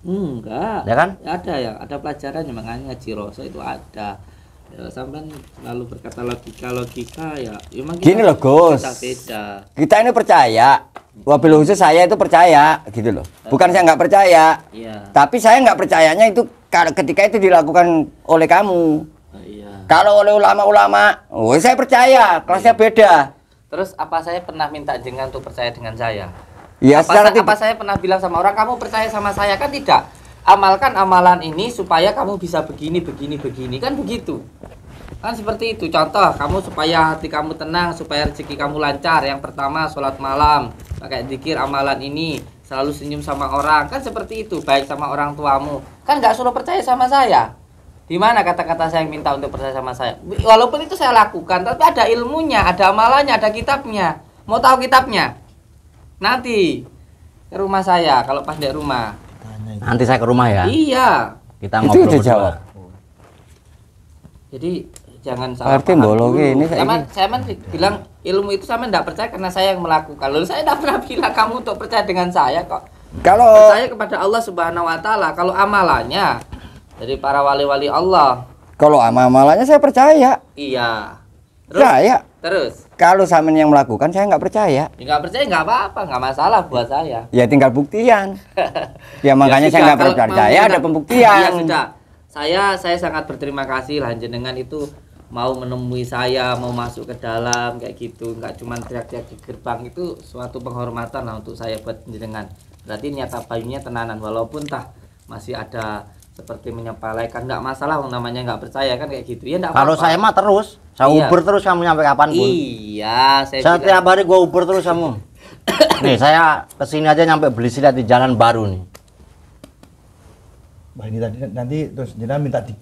Enggak. ya kan? Ada pelajarannya, makanya Ciroso itu ada. Ya, sampai lalu berkata logika ya memang Gini loh, Gus. beda. Kita ini percaya, wabil khusus saya itu percaya gitu loh. Bukan saya nggak percaya, Iya. tapi saya nggak percayanya itu ketika itu dilakukan oleh kamu. Iya. Kalau oleh ulama-ulama, oh saya percaya, kelasnya beda. Terus apa saya pernah minta jenengan untuk percaya dengan saya? Ya secara Apa saya pernah bilang sama orang kamu percaya sama saya? Kan tidak. Amalkan amalan ini supaya kamu bisa begini kan begitu. Kan seperti itu. Contoh, kamu supaya hati kamu tenang, supaya rezeki kamu lancar. Yang pertama sholat malam, pakai zikir amalan ini, selalu senyum sama orang. Kan seperti itu, baik sama orang tuamu. Kan nggak suruh percaya sama saya. Di mana kata-kata saya yang minta untuk percaya sama saya? Walaupun itu saya lakukan, tapi ada ilmunya, ada amalannya, ada kitabnya. Mau tahu kitabnya? Nanti ke rumah saya kalau pas di rumah. Nanti saya ke rumah ya. Iya. Kita Itu ngobrol udah berdua. jawab. Jadi jangan salah Arti paham bolong dulu. ini Saya bilang ilmu itu sama enggak percaya karena saya yang melakukan. Lalu saya enggak pernah bilang kamu untuk percaya dengan saya kok. Kalau Percaya kepada Allah Subhanahu wa taala. Kalau amalannya dari para wali-wali Allah. amalannya saya percaya. Iya. Terus Kalau sampean yang melakukan saya nggak percaya. enggak percaya enggak apa-apa, enggak masalah buat saya. Ya tinggal buktian. Ya makanya Ya saya sudah, nggak kalau percaya mau ada kita- pembuktian. Ya sudah. Saya sangat berterima kasih lah jenengan itu mau menemui saya, mau masuk ke dalam kayak gitu, nggak cuma teriak-teriak di gerbang. Itu suatu penghormatan lah untuk saya buat jenengan. Berarti niat abayunya tenanan, walaupun masih ada seperti menyepelekan, nggak masalah, namanya nggak percaya kan kayak gitu ya. Nggak Kalau apa-apa. saya mah terus, saya Iya. uber terus kamu nyampe kapanpun. Iya, saya bilang- Setiap hari gua uber terus kamu. Nih saya kesini aja nyampe beli silat di jalan baru nih. Wah ini tadi nanti terus jenengan minta di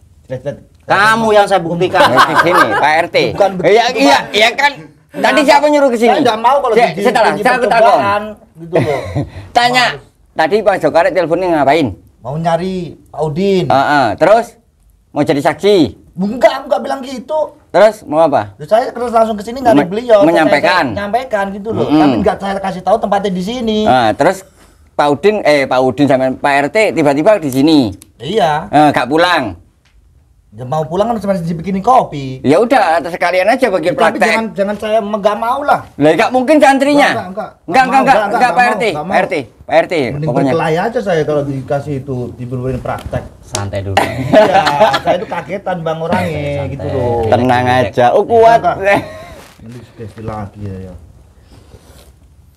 Kamu yang saya buktikan. Ke sini, Pak RT. Bukan begitu, Iya, iya, Pak. iya kan. Tadi siapa nyuruh ke sini? Saya nggak mau kalau Setelah, di saya takut. percobaan, gitu loh. Tanya. Tadi Pak Jokaret teleponnya ngapain? Mau nyari Pak Udin. Terus mau jadi saksi. Enggak bilang gitu. Terus mau apa? Terus saya terus langsung ke sini nyari beliau. Menyampaikan. Saya nyampaikan gitu loh. Mm-mm. Tapi enggak saya kasih tahu tempatnya di sini. Terus Pak Udin sama Pak RT tiba-tiba di sini. Iya. Gak pulang. Ya, mau pulang kan cuma dibikinin kopi. Ya udah, sekalian aja bagi Tapi praktek. jangan saya enggak mau lah. Lah gak mungkin santrinya. Enggak. Enggak, Nggak mau, Pak nggak RT. mau. Pak RT. Mending Pokoknya. berkelahi aja saya kalau dikasih itu diberiin praktek. Santai dulu. Iya, saya itu kagetan bang orangnya gitu loh. Tenang aja. Oh kuat. Enggak. Nanti sugesti lagi ya.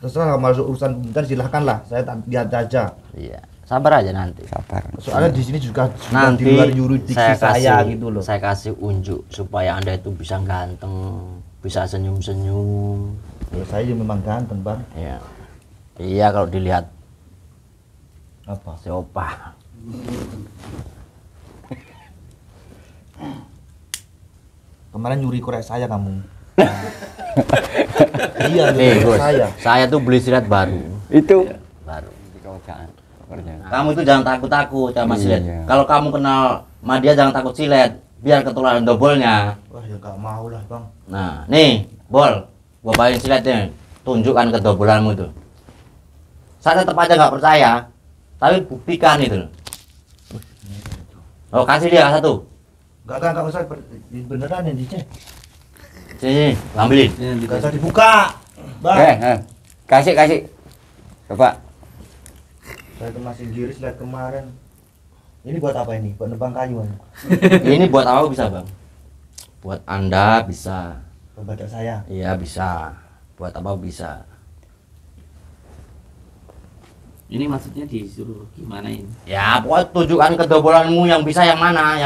Terserah masuk urusan bentar silahkan lah. Saya lihat aja. Iya, sabar aja nanti. Sabar. Soalnya di sini juga Nanti di luar yuridiksi saya gitu loh. Saya kasih unjuk supaya Anda itu bisa ganteng, bisa senyum-senyum. Ya, saya juga memang ganteng bang. Iya. Iya kalau dilihat Apa? si Opa. Kemarin nyuri korek saya kamu. Iya, nyuri Nih, korek Gus. saya. Saya tuh beli silat baru. Itu Baru. pekerjaan. Kamu itu jangan takut-takut sama silet. Iya. Kalau kamu kenal sama dia jangan takut silet, biar ketularan dobolnya. Wah ya gak mau lah bang. Nah, nih, Bol. Gua bawain siletnya. tunjukkan kedobolanmu itu. Saya tetap aja nggak percaya, tapi buktikan itu. Oh, kasih dia satu. Enggak usah beneran yang dicek. Sini, ambilin. Enggak usah dibuka. Bang. Kasih. Coba. Saya tuh masih giris lihat kemarin. Ini buat apa ini? Buat nebang kayu. Ini buat apa bisa, Bang? Buat Anda bisa. Buat badak saya. Iya, bisa. Buat apa bisa. Ini maksudnya disuruh gimana ini? Ya, pokoknya tunjukkan kedobolanmu yang bisa yang mana,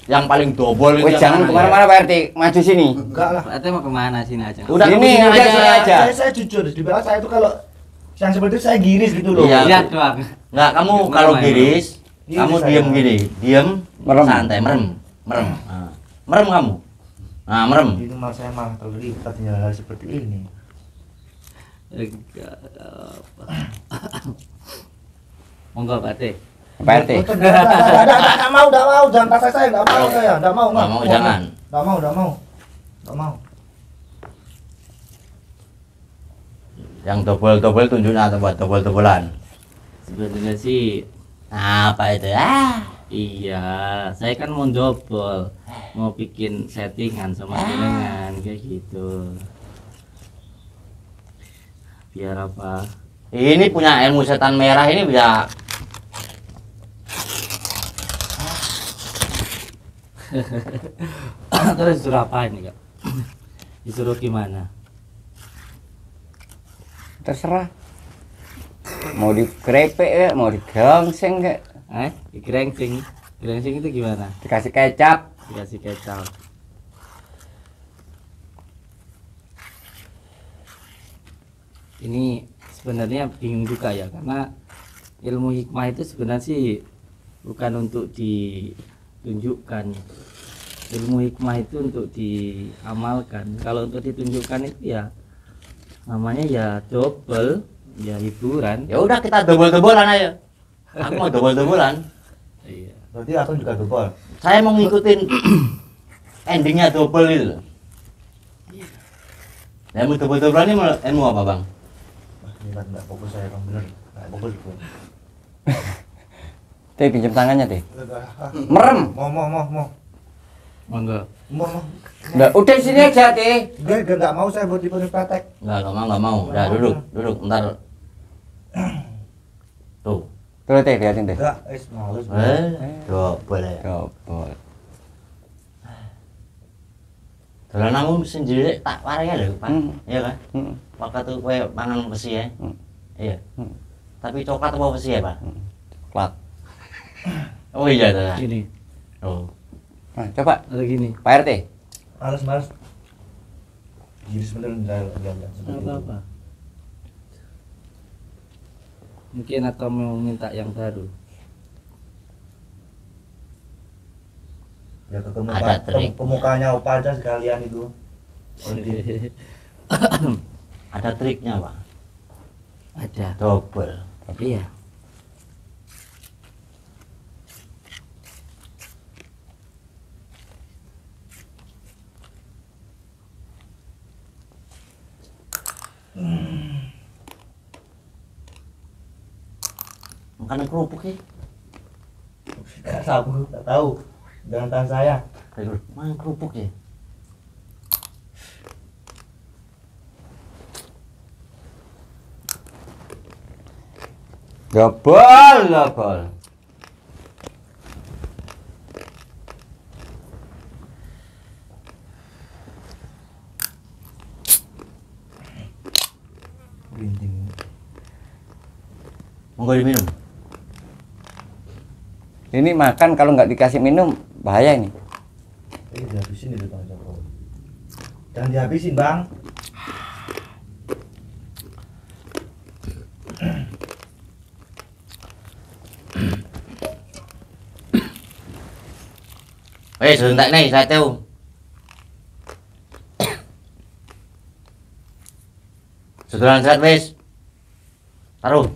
yang paling dobol itu Wih, yang jangan mana, kemana-mana Pak RT, maju sini. Enggak lah. Pak RT mau kemana sini aja? Udah Sini, sini udah aja. sini aja. Saya jujur di belakang saya itu kalau yang seperti itu saya giris gitu loh. Iya. Lihat doang. Enggak, kamu Gimana, kalau Bang? giris, Giris kamu saya. diem gini, diem, Merem. santai, merem. Nah, merem kamu. Nah, merem. Ini malah saya malah terlibat hal seperti ini. Enggak apa. Monggo Pak RT. Pak RT. Enggak mau, jangan paksa saya, enggak mau saya, enggak mau, Nggak mau, jangan. Enggak mau. Yang dobol-dobol tunjuknya atau buat dobol-dobolan. Sebenarnya sih Apa itu? iya, saya kan mau double, mau bikin settingan sama jenengan kayak gitu. Biar apa? Ini punya ilmu setan merah ini bisa. Terus disuruh apa ini kak? Disuruh gimana? Terserah. Mau dikrepek ya, mau digongseng kayak, Grengsing. Grengsing itu gimana? dikasih kecap. Dikasih kecap. Ini sebenarnya bingung juga ya, karena ilmu hikmah itu sebenarnya sih bukan untuk ditunjukkan. Ilmu hikmah itu untuk diamalkan. Kalau untuk ditunjukkan itu ya namanya ya double, ya hiburan. Ya udah kita dobol-dobolan aja. Aku mau dobol-dobolan. Iya. Berarti atau juga dobol. Saya mau ngikutin endingnya double itu loh. Ilmu dobol-dobolan ini ilmu apa, Bang? Wah, ini enggak fokus saya Bang, bener. Enggak fokus itu. Teh pinjam tangannya teh. Merem. Mau. Monggo. Mau. Udah sini aja teh. Enggak mau saya buat dipenuhi praktek. Enggak mau. Udah duduk, ntar. Tuh. Tuh teh liatin teh. Enggak, males. Dobol ya. Dobol. Dolanamu sendiri tak warai lho, Pak. Iya kan? Hmm. Waktu kowe mangan besi ya. Iya. Hmm. Tapi coklat apa besi ya, Pak? Coklat. Oh iya, dah. Gini, Oh. Nah, coba atau gini. Pak RT. Males. Giris bener enggak. Apa-apa. Mungkin atau mau minta yang baru. Ya ketemu Ada trik. pemukanya Opa aja sekalian itu. Ada triknya, Pak. Ada. Double. Iya. Makan kerupuk ya. Enggak tahu. Jangan tanya saya. Makan kerupuk ya. Dobol. Ginting. Monggo diminum. Ini makan kalau nggak dikasih minum bahaya ini. Dihabisin itu Bang Joko. Jangan dihabisin, Bang. Sebentar nih, saya tahu. Setelan sehat, wes. Taruh.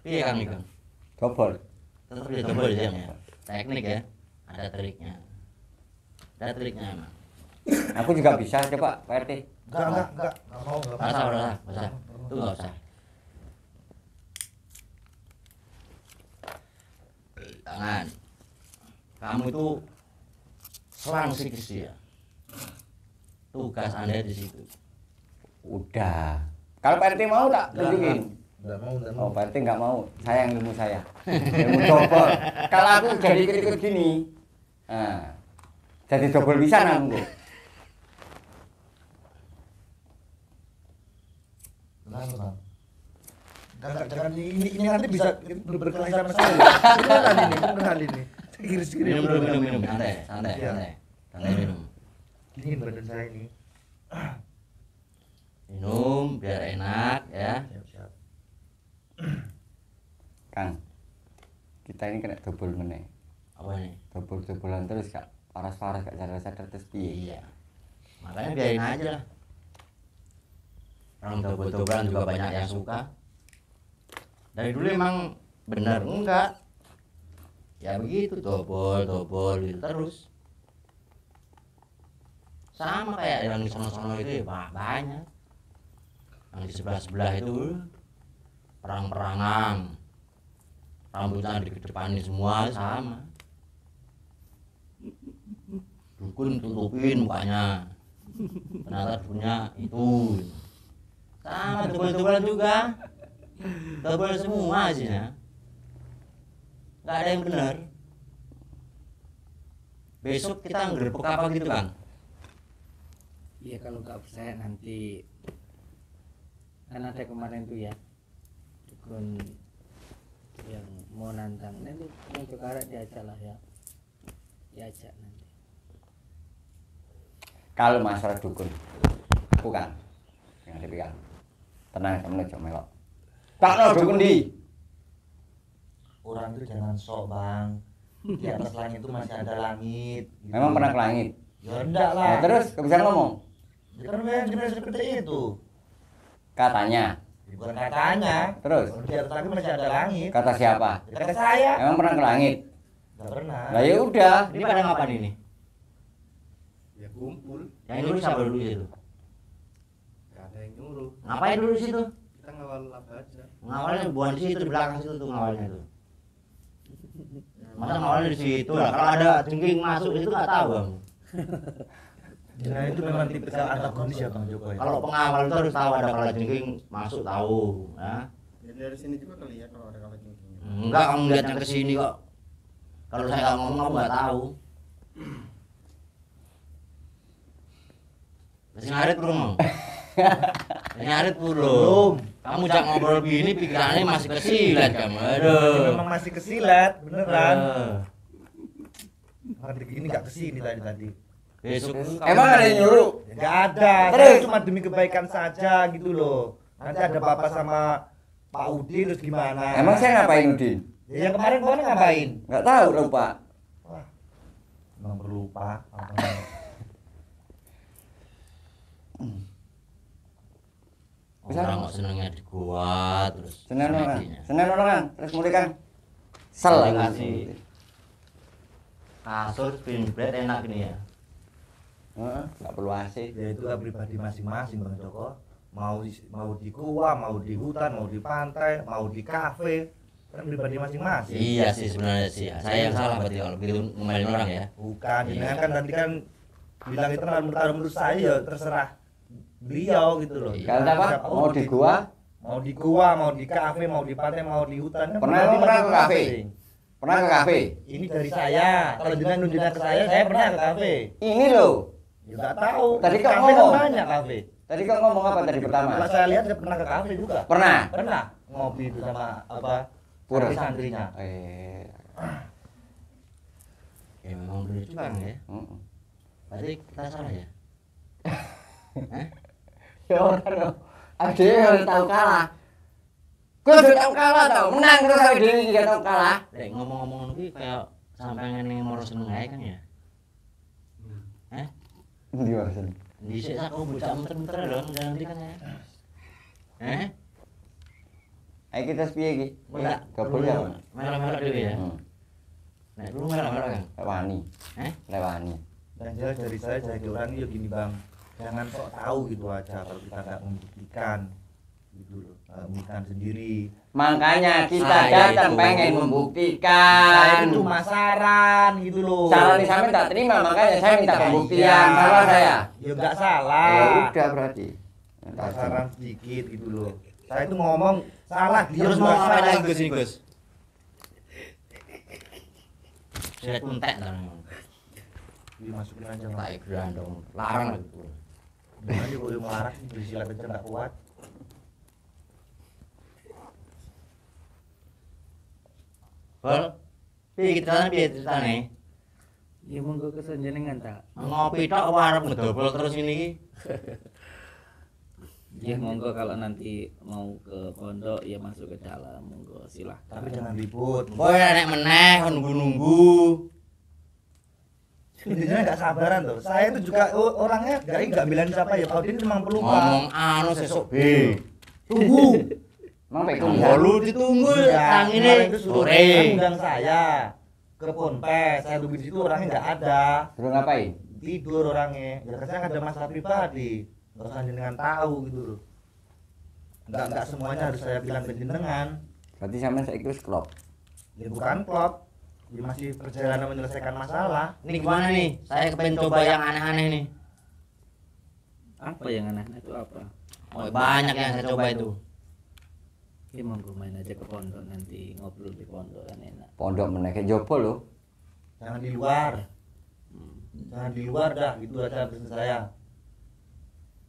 Iya, Kang Mikang. Dobol. Tetap dia double ya, ya. Teknik ya. Ada triknya. Ada triknya emang. Aku juga bisa, coba Pak RT. Enggak mau, Nggak usah. Itu nggak usah. Jangan. Kamu itu selang psikis dia. Tugas Anda di situ. Udah. Kalau Pak RT mau tak tunjukin? Enggak mau. Oh, Pak RT nggak mau. Sayang ilmu saya. Ilmu double. Kalau aku jadi ikut gini, nah, jadi double bisa nanggung. Kenapa, Bang? Jangan ini nanti bisa berkelahi sama saya. Beneran ini. Kiris-kiris. Minum. Santai. Iya. Santai minum. Dingin badan saya ini. Minum biar enak ya. Siap. Kang, kita ini kena double meneh. Apa nih? Double-doublean terus Kak. Paras-paras Kak sadar-sadar terus piye? Iya. Makanya biarin aja lah. Orang double-doublean juga banyak yang suka. Dari dulu emang benar enggak? Ya begitu double gitu terus. Sama kayak yang di sono-sono itu ya banyak. Yang di sebelah itu perang-perangan. Rambutnya dikedepanin semua sama. Dukun tutupin mukanya. Ternyata dukunnya itu. Sama double-doublean juga. Double semua hasilnya. Gak ada yang benar. Besok kita ngerebek apa gitu kan? Iya, kalau nggak percaya nanti kan ada kemarin tuh ya dukun yang mau nantang, nanti yang Jokara diajak lah ya, diajak nanti. Kalau masalah dukun, bukan yang dipegang. Tenang, kamu aja melok. Tak no dukun di. Orang itu jangan sok, Bang. Di atas langit itu masih ada langit. Gitu. Memang pernah ke langit. Ya enggak lah. Nah, terus kebiasaan ngomong. Ya kan benar seperti itu. Katanya. Bukan katanya. Terus Di atas langit masih ada langit. kata siapa? Ya, kata saya. Memang pernah ke langit. Enggak pernah. Lah ya udah. Ini pada ngapain ini? Ya kumpul, Yang nyuruh siapa dulu itu? gak ada yang nyuruh. Ngapain dulu di situ? Kita ngawal laba aja. Ngawalnya bukan di situ, di belakang situ tuh ngawalnya itu. Masa ngawalnya di situ lah. Kalau ada jengking masuk itu nggak tahu bang. Nah itu memang tipe antagonis ya Bang Joko ya. Kalau pengawal itu harus tahu ada kalau jengking masuk tahu. Ya. Ya dari sini juga kelihatan kalau ada kalajengking. Enggak, kamu lihatnya ke sini kok. Kalau saya nggak ngomong kamu nggak tahu. Masih ngarit belum? Masih ngarit belum? Kamu jangan ngobrol begini pikirannya masih kesilat kamu. Aduh. Memang masih kesilat, beneran. Ngerti gini nggak kesini tadi. Besok Emang ada yang nyuruh? Nggak ada. Terus? Saya cuma demi kebaikan saja gitu loh. Nanti ada Bapak sama Pak Udin terus gimana? Emang saya ngapain Udin? Ya, yang kemarin ngapain? Nggak tahu lupa. Wah, emang berlupa. orang kok senengnya di gua terus. Senin orang, energinya. Senin orang, terus mulai kan. Sel. Dikasih kasur spin bed enak ini ya. Heeh, nggak perlu AC. Ya itu lah pribadi masing-masing Bang Joko. Mau di gua, mau di hutan, mau di pantai, mau di kafe, kan pribadi masing-masing. Iya sih sebenarnya sih. Saya yang salah berarti kalau begitu ngomelin orang ya. Bukan, Iya. dengan kan nanti kan bilang itu menurut saya ya terserah beliau gitu loh. Iya. Kalau apa? Siapa Mau di gua? mau di gua, mau di kafe, mau di pantai, mau di hutan. kan Pernah pribadi ke kafe? masing-masing. Pernah ke kafe? Ini dari saya. Kalau jenengan nunjukin ke saya pernah ke kafe. Ini loh. Ya enggak tahu. Tadi Di kau kafe kan ngomong. banyak kafe. Tadi kau ngomong apa tadi pertama? Kalau saya lihat saya pernah ke kafe juga. Pernah? Pernah ngopi itu sama apa? Pura. Santrinya. Ya memang benar juga kan ya. Heeh. Berarti kita salah ya. Ya orang ada yang tahu kalah. Gue sudah tahu kalah tau, menang terus saya diri gak tahu kalah. Lek ngomong-ngomong lagi kayak sampai ngene mau seneng aja kan ya. Di wasan. Dhisik aku bocah muter-muter dong nanti kan ya. Ayo kita sepiye iki? Enggak, Gabul ya. Merah-merah dulu ya. Hmm. Nek dulu merah-merah kan. Lewani. Eh? Lewani. Yang jelas dari saya jadi orang ya gini bang, jangan sok tahu gitu aja kalau kita nggak membuktikan gitu loh, nggak membuktikan sendiri. Makanya kita Saya datang itu- pengen Saya membuktikan. itu cuma saran gitu loh. Saran sampai tak terima, makanya saya minta pembuktian. Salah saya. Ya nggak Ya salah. udah berarti. Saran sedikit gitu loh. Saya itu ngomong salah, dia Terus juga mau apa salah. lagi Gus ini Gus? Silet entek ntar. Dimasukin aja Tak nggak. grandong. Larang gitu. Gimana dia boleh marah sih bersilat aja nggak kuat. Bol. Piye kita piye ceritane? Ya monggo kesenjenengan tak. Ngopi tok apa arep ngedobol terus ini iki? Ya monggo kalau nanti mau ke pondok ya masuk ke dalam, monggo silahkan. Tapi jangan ribut. Kowe nek meneh kon nunggu-nunggu. Intinya nggak sabaran tuh. Saya itu juga orangnya nggak bilang siapa ya. Kalau ini memang pelupa. Ngomong anu sesuk B. Tunggu. Emang baik Bolu ditunggu tang ini kemarin itu suruh sore. undang saya ke Ponpes. Saya tunggu di situ orangnya nggak ada. Suruh ngapain? Tidur orangnya. Ya saya ada masalah pribadi. Nggak usah jenengan tahu gitu loh. Nggak semuanya harus saya bilang ke jenengan. Berarti sampean saya ikut klub. Ya bukan plot. Ya masih perjalanan menyelesaikan masalah. Ini gimana nih? Saya kepengen coba yang aneh-aneh nih. Apa yang aneh itu apa? Oh, banyak yang saya coba itu. Ya monggo main aja ke pondok nanti ngobrol di pondok kan enak. Pondok menaik jopo lo. Jangan di luar. Jangan di luar dah, gitu aja pesan saya.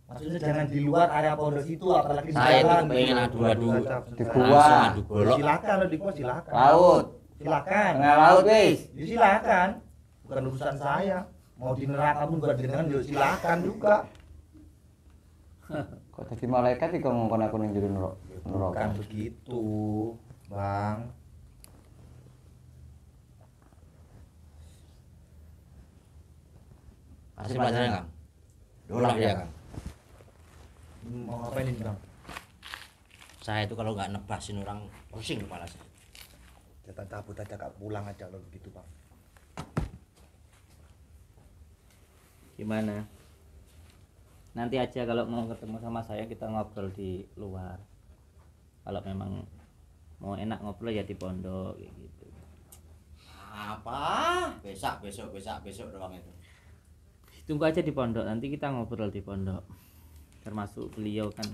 Maksudnya jangan di luar area pondok situ, apalagi di Saya itu jalan. pengen Gitu. adu-adu Gitu aja pesan di saya. gua. Langsung adu golok. Silakan kalau di gua silakan. Laut. Silakan. Tengah laut wis. Ya silakan. Bukan urusan saya. Mau di neraka pun buat jenengan ya silakan juga. Kok tadi malaikat iki ngomong aku ning jero neraka. Bukan begitu, Bang. Kasih pelajaran Kang. Dolak dia Kang. Mau ngapain ini, Bang? Saya itu kalau nggak nebasin orang pusing kepala saya. Kita cabut aja Kak, pulang aja lo begitu, Bang. Gimana? Nanti aja kalau mau ketemu sama saya kita ngobrol di luar. Kalau memang mau enak ngobrol ya di pondok kayak gitu. Apa? Besok doang itu. Tunggu aja di pondok, nanti kita ngobrol di pondok. Termasuk beliau kan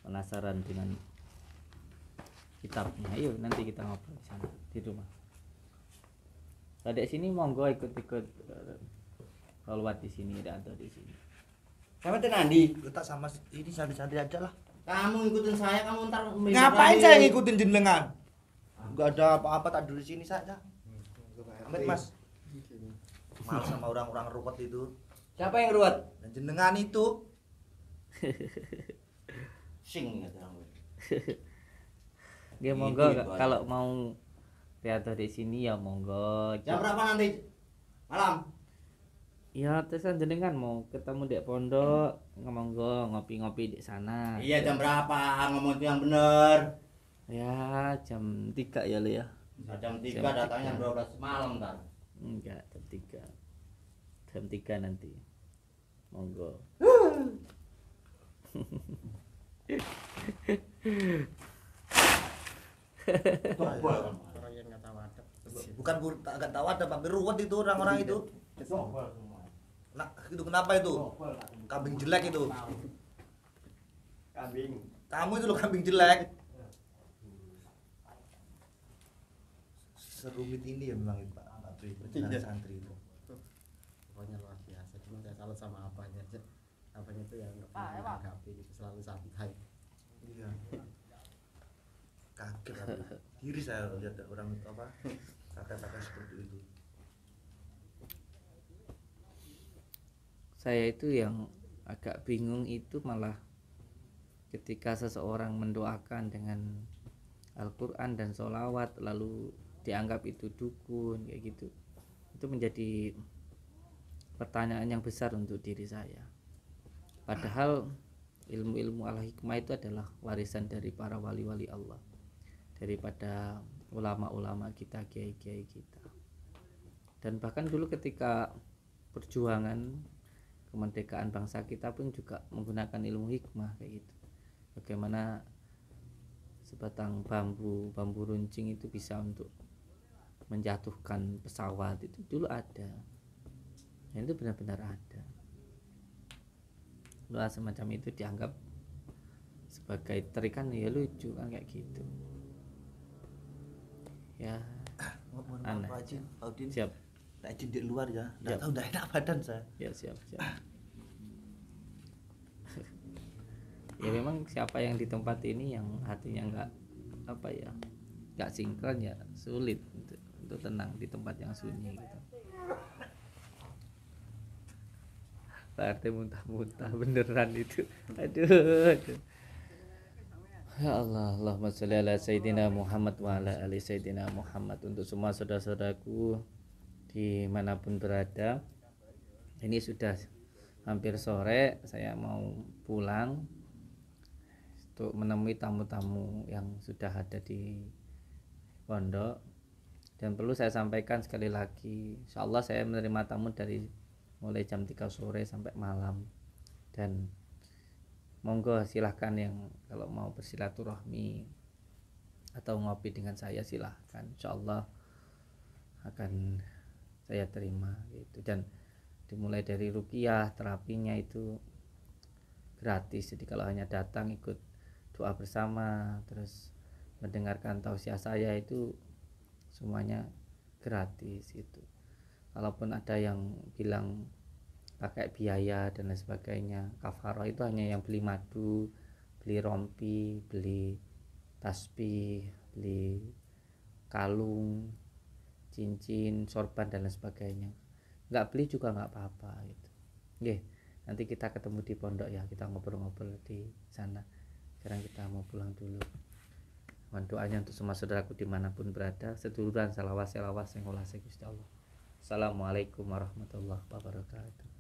penasaran dengan kitabnya. Ayo nanti kita ngobrol di sana di rumah. Tadi sini monggo ikut-ikut lewat di sini atau di sini. Sama tenandi. Letak sama ini santai-santai aja lah. Kamu ikutin saya, kamu ntar Ngapain saya ngikutin jenengan? Enggak ada apa-apa, tak dulu sini saja. Amit Mas. Malas sama orang-orang ruwet itu. Siapa yang ruwet? Dan jenengan itu sing gitu orang. Dia monggo kalau mau pidato di sini ya monggo. Jam berapa nanti? Malam. Ya terus jenengan mau ketemu di pondok, monggo ngopi-ngopi di sana. Iya jam berapa? Ngomong itu yang bener. Ya jam 3 ya lo ya. Jam 3 Jam datangnya 3. 12 malam ntar. Enggak, jam 3. Jam 3 nanti. Monggo. Orang yang nggak tahu adab. bukan agak tahu ada Bang, ruwet itu orang-orang itu. Nah, itu kenapa itu? Kambing jelek itu. Kambing. Kamu itu lo kambing jelek. Serumit ini ya memang Pak Tri, perjalanan santri itu. Pokoknya luar biasa. Cuma saya salut sama apanya aja. Apanya itu yang nggak pernah menanggapi gitu, selalu santai. Iya. Kaget aku. Diri saya lihat ada orang apa kata-kata seperti itu. Saya itu yang agak bingung itu malah ketika seseorang mendoakan dengan Al-Quran dan sholawat lalu dianggap itu dukun kayak gitu. Itu menjadi pertanyaan yang besar untuk diri saya. Padahal ilmu-ilmu al-hikmah itu adalah warisan dari para wali-wali Allah, daripada ulama-ulama kita, kiai-kiai kita. Dan bahkan dulu ketika perjuangan kemerdekaan bangsa kita pun juga menggunakan ilmu hikmah kayak gitu. Bagaimana sebatang bambu runcing itu bisa untuk menjatuhkan pesawat, itu dulu ada. Dan itu benar-benar ada. Lalu semacam itu dianggap sebagai trik kan, ya lucu kan kayak gitu. Ya aneh. Pak Haji, Pak Udin. Siap. Tak izin di luar ya. Siap. Enggak tahu enggak enak badan saya. Ya siap. Ya memang siapa yang di tempat ini yang hatinya nggak sinkron ya sulit untuk tenang di tempat yang sunyi gitu. Pak RT muntah-muntah beneran itu. Aduh. Ya Allah, Allahumma sholli ala Sayyidina Muhammad wa ala ali Sayyidina Muhammad. Untuk semua saudara-saudaraku dimanapun berada, ini sudah hampir sore, saya mau pulang untuk menemui tamu-tamu yang sudah ada di pondok. Dan perlu saya sampaikan sekali lagi, insya Allah saya menerima tamu dari mulai jam 3 sore sampai malam. Dan monggo silahkan yang kalau mau bersilaturahmi atau ngopi dengan saya silahkan, insya Allah akan saya terima gitu. Dan dimulai dari ruqyah, terapinya itu gratis, jadi kalau hanya datang ikut doa bersama terus mendengarkan tausiah saya itu semuanya gratis gitu. Kalaupun ada yang bilang pakai biaya dan lain sebagainya, kafarah itu hanya yang beli madu, beli rompi, beli tasbih, beli kalung, cincin, sorban dan lain sebagainya. Nggak beli juga nggak apa-apa gitu. Oke, nanti kita ketemu di pondok ya, kita ngobrol-ngobrol di sana. Sekarang kita mau pulang dulu. Mohon doanya untuk semua saudaraku dimanapun berada, seduluran salawas yang olah Gusti Allah. Assalamualaikum warahmatullahi wabarakatuh.